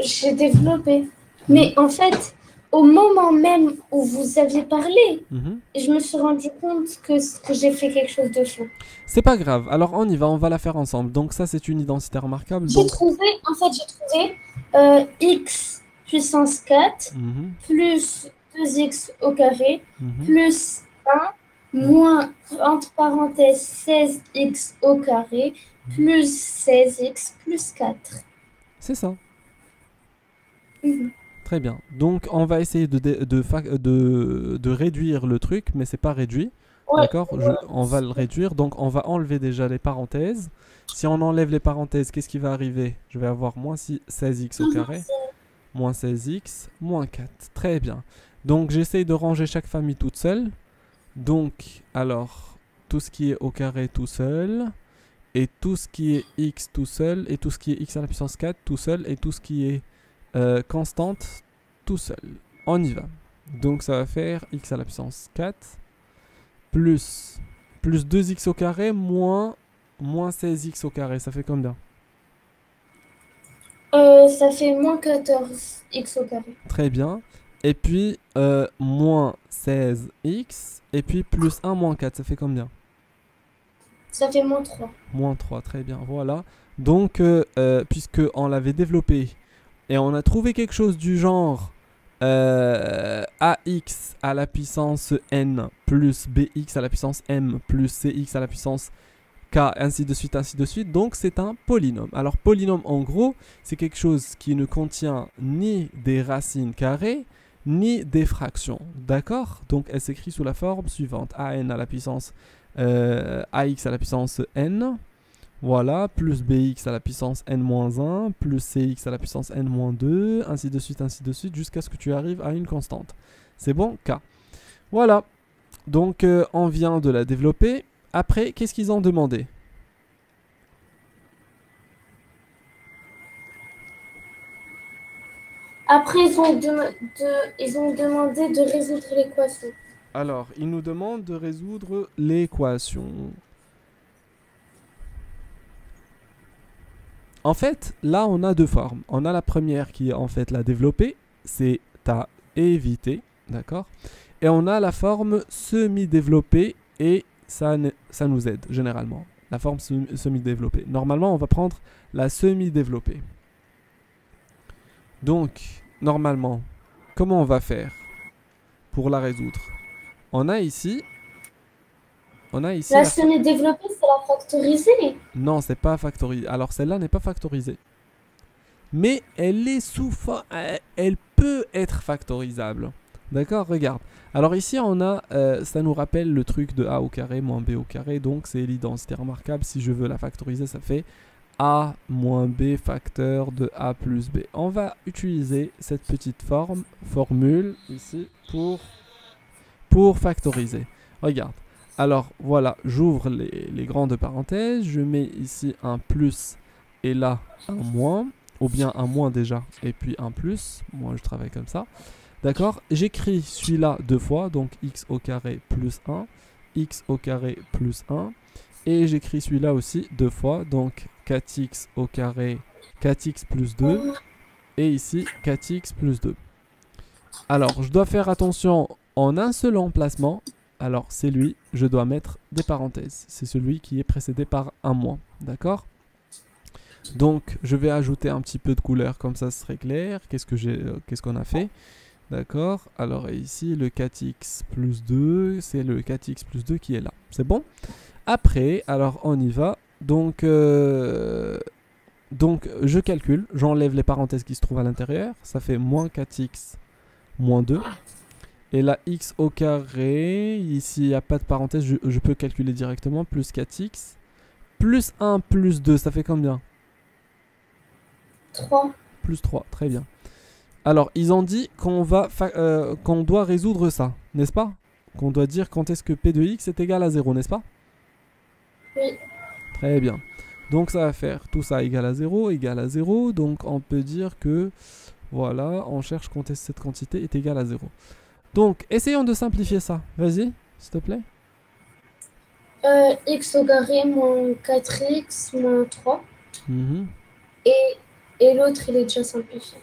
J'ai développé. Mhm. Mais en fait, au moment même où vous aviez parlé, Mhm. je me suis rendu compte que j'ai fait quelque chose de faux. C'est pas grave. Alors on y va, on va la faire ensemble. Donc ça c'est une identité remarquable. J'ai Donc, trouvé, en fait, j'ai trouvé x puissance 4 mhm. plus 2x au carré Mhm. plus 1 Mhm. moins, entre parenthèses, 16x au carré Mhm. plus 16x plus 4. C'est ça. Mhm. Très bien. Donc, on va essayer de réduire le truc, mais c'est pas réduit. Ouais, D'accord? On va le réduire. Donc, on va enlever déjà les parenthèses. Si on enlève les parenthèses, qu'est-ce qui va arriver? Je vais avoir moins 16x au carré, moins 16x, moins 4. Très bien. Donc, j'essaye de ranger chaque famille toute seule. Donc, alors, tout ce qui est au carré tout seul, et tout ce qui est x tout seul, et tout ce qui est x à la puissance 4 tout seul, et tout ce qui est constante tout seul. On y va. Donc ça va faire x à la puissance 4 plus 2x au carré moins 16x au carré. Ça fait combien? ça fait moins 14x au carré. Très bien. Et puis moins 16x. Et puis plus 1 moins 4. Ça fait combien? Ça fait moins 3. Moins 3. Très bien. Voilà. Donc puisque on l'avait développé et on a trouvé quelque chose du genre ax à la puissance n plus bx à la puissance m plus cx à la puissance k, ainsi de suite, ainsi de suite. Donc c'est un polynôme. Alors polynôme en gros, c'est quelque chose qui ne contient ni des racines carrées, ni des fractions. D'accord? Donc elle s'écrit sous la forme suivante. An à la puissance ax à la puissance n. Voilà, plus bx à la puissance n-1, plus cx à la puissance n-2, ainsi de suite, jusqu'à ce que tu arrives à une constante. C'est bon? K. Voilà. Donc, on vient de la développer. Après, qu'est-ce qu'ils ont demandé? Après, ils ont demandé de résoudre l'équation. Alors, ils nous demandent de résoudre l'équation. En fait, là, on a deux formes. On a la première qui est en fait la développée, c'est à éviter, d'accord? Et on a la forme semi-développée et ça nous aide généralement. La forme semi-développée. Normalement, on va prendre la semi-développée. Donc, normalement, comment on va faire pour la résoudre? On a ici La la... semi-développée, c'est la factorisée. Non, c'est pas factorisé. Alors, celle-là n'est pas factorisée. Mais elle est elle peut être factorisable. D'accord? Regarde. Alors ici, on a, ça nous rappelle le truc de a au carré moins b au carré. Donc, c'est l'identité remarquable. Si je veux la factoriser, ça fait a moins b facteur de a plus b. On va utiliser cette petite formule ici pour factoriser. Regarde. Alors, voilà, j'ouvre les grandes parenthèses. Je mets ici un plus et là un moins. Ou bien un moins déjà, et puis un plus. Moi, je travaille comme ça. D'accord? J'écris celui-là deux fois, donc x au carré plus 1, x au carré plus 1. Et j'écris celui-là aussi deux fois, donc 4x au carré, 4x plus 2. Et ici, 4x plus 2. Alors, je dois faire attention en un seul emplacement. Alors, c'est lui, je dois mettre des parenthèses. C'est celui qui est précédé par un moins. D'accord? Donc, je vais ajouter un petit peu de couleur, comme ça ce serait clair. Qu'est-ce qu'on a fait? D'accord? Alors, ici, le 4x plus 2, c'est le 4x plus 2 qui est là. C'est bon? Après, alors, on y va. Donc, je calcule, j'enlève les parenthèses qui se trouvent à l'intérieur. Ça fait moins 4x moins 2. Et là, x au carré, ici, il n'y a pas de parenthèse, je peux calculer directement. Plus 4x. Plus 1 plus 2, ça fait combien? 3. Plus 3, très bien. Alors, ils ont dit qu'on doit résoudre ça, n'est-ce pas? Qu'on doit dire quand est-ce que p de x est égal à 0, n'est-ce pas? Oui. Très bien. Donc ça va faire tout ça égal à 0, égal à 0. Donc on peut dire que, voilà, on cherche quand est-ce que cette quantité est égale à 0. Donc, essayons de simplifier ça. Vas-y, s'il te plaît. X au carré moins 4x moins 3. Mhm. Et l'autre, il est déjà simplifié.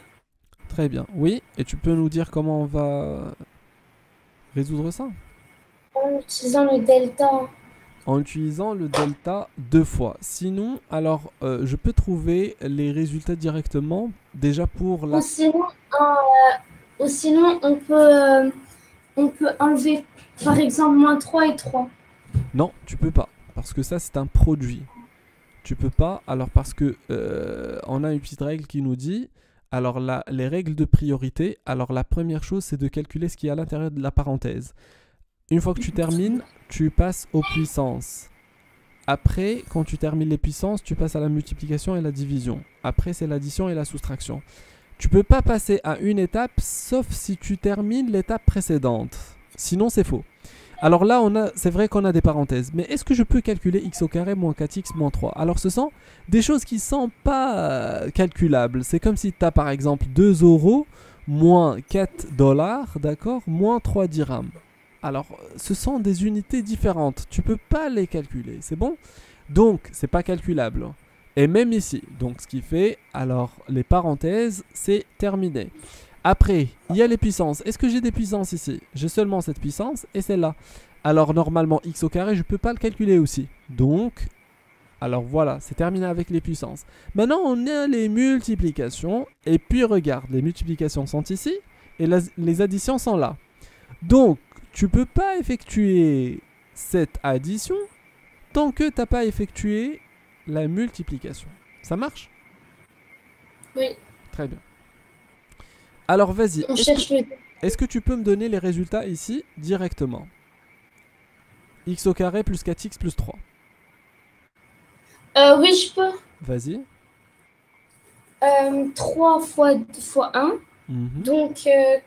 Très bien. Oui, et tu peux nous dire comment on va résoudre ça? En utilisant le delta. En utilisant le delta deux fois. Sinon, alors, je peux trouver les résultats directement, déjà pour la... Ou sinon on peut enlever, par exemple, moins 3 et 3. Non, tu peux pas, parce que ça, c'est un produit. Tu peux pas, alors parce que on a une petite règle qui nous dit, alors les règles de priorité, alors la première chose, c'est de calculer ce qui est à l'intérieur de la parenthèse. Une fois que tu termines, tu passes aux puissances. Après, quand tu termines les puissances, tu passes à la multiplication et la division. Après, c'est l'addition et la soustraction. Tu peux pas passer à une étape, sauf si tu termines l'étape précédente. Sinon, c'est faux. Alors là, c'est vrai qu'on a des parenthèses. Mais est-ce que je peux calculer x au carré moins 4x moins 3? Alors ce sont des choses qui ne sont pas calculables. C'est comme si tu as par exemple 2 euros moins 4 dollars, d'accord, moins 3 dirhams. Alors ce sont des unités différentes. Tu peux pas les calculer, c'est bon? Donc c'est pas calculable. Et même ici, donc ce qui fait, alors les parenthèses, c'est terminé. Après, il y a les puissances. Est-ce que j'ai des puissances ici? J'ai seulement cette puissance et celle-là. Alors normalement, x au carré, je ne peux pas le calculer aussi. Donc, alors voilà, c'est terminé avec les puissances. Maintenant, on a les multiplications. Et puis regarde, les multiplications sont ici et les additions sont là. Donc, tu ne peux pas effectuer cette addition tant que tu n'as pas effectué la multiplication. Ça marche? Oui. Très bien. Alors vas-y, On cherche le... est-ce que tu peux me donner les résultats ici directement? X au carré plus 4x plus 3. Oui, je peux. Vas-y. 3 fois 1. Mhm. Donc 4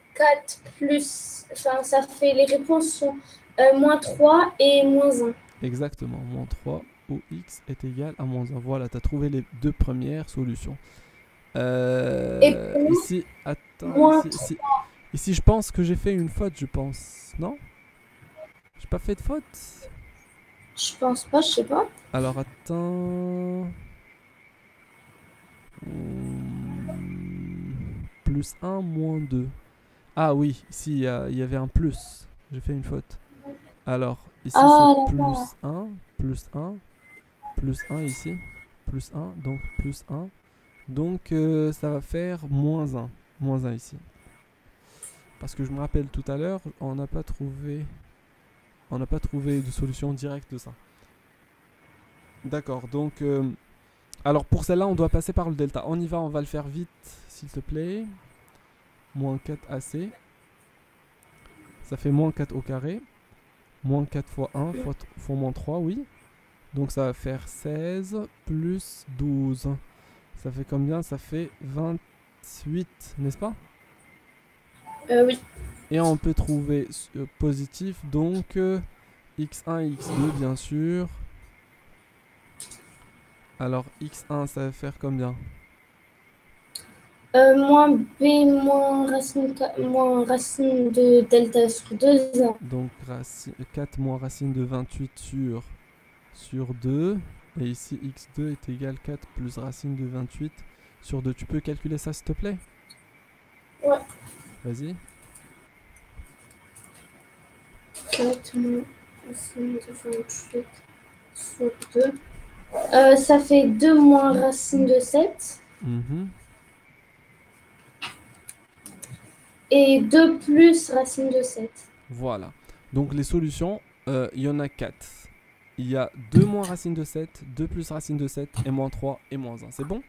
plus... Enfin, ça fait... Les réponses sont moins 3 et moins 1. Exactement, moins 3 où x est égal à moins 1. Voilà, tu as trouvé les deux premières solutions. Et ici, attends, moins ici, je pense que j'ai fait une faute, je pense. Non? J'ai pas fait de faute? Je pense pas, je sais pas. Alors, attends... Plus 1, moins 2. Ah oui, ici, il y avait un plus. J'ai fait une faute. Alors, ici, c'est plus 1, plus 1, plus 1 ici. Plus 1, donc plus 1. Donc, ça va faire moins 1. Moins 1 ici. Parce que je me rappelle tout à l'heure, on n'a pas trouvé de solution directe de ça. D'accord, donc... alors pour celle-là, on doit passer par le delta. On y va, on va le faire vite, s'il te plaît. Moins 4 AC. Ça fait moins 4 au carré. Moins 4 fois 1 fois moins 3, oui. Donc ça va faire 16 plus 12. Ça fait combien? Ça fait 28, n'est-ce pas? Oui. Et on peut trouver positif, donc x1 et x2, bien sûr. Alors x1, ça va faire combien? Moins b moins racine de delta sur 2. Donc 4 moins racine de 28 sur 2. Et ici, x2 est égal 4 plus racine de 28 sur 2. Tu peux calculer ça, s'il te plaît? Ouais. Vas-y. 4 moins racine de 28 sur 2. Ça fait 2 moins racine de 7. Et 2 plus racine de 7. Voilà. Donc les solutions, il y en a 4. Il y a 2 moins racine de 7, 2 plus racine de 7, et moins 3 et moins 1. C'est bon?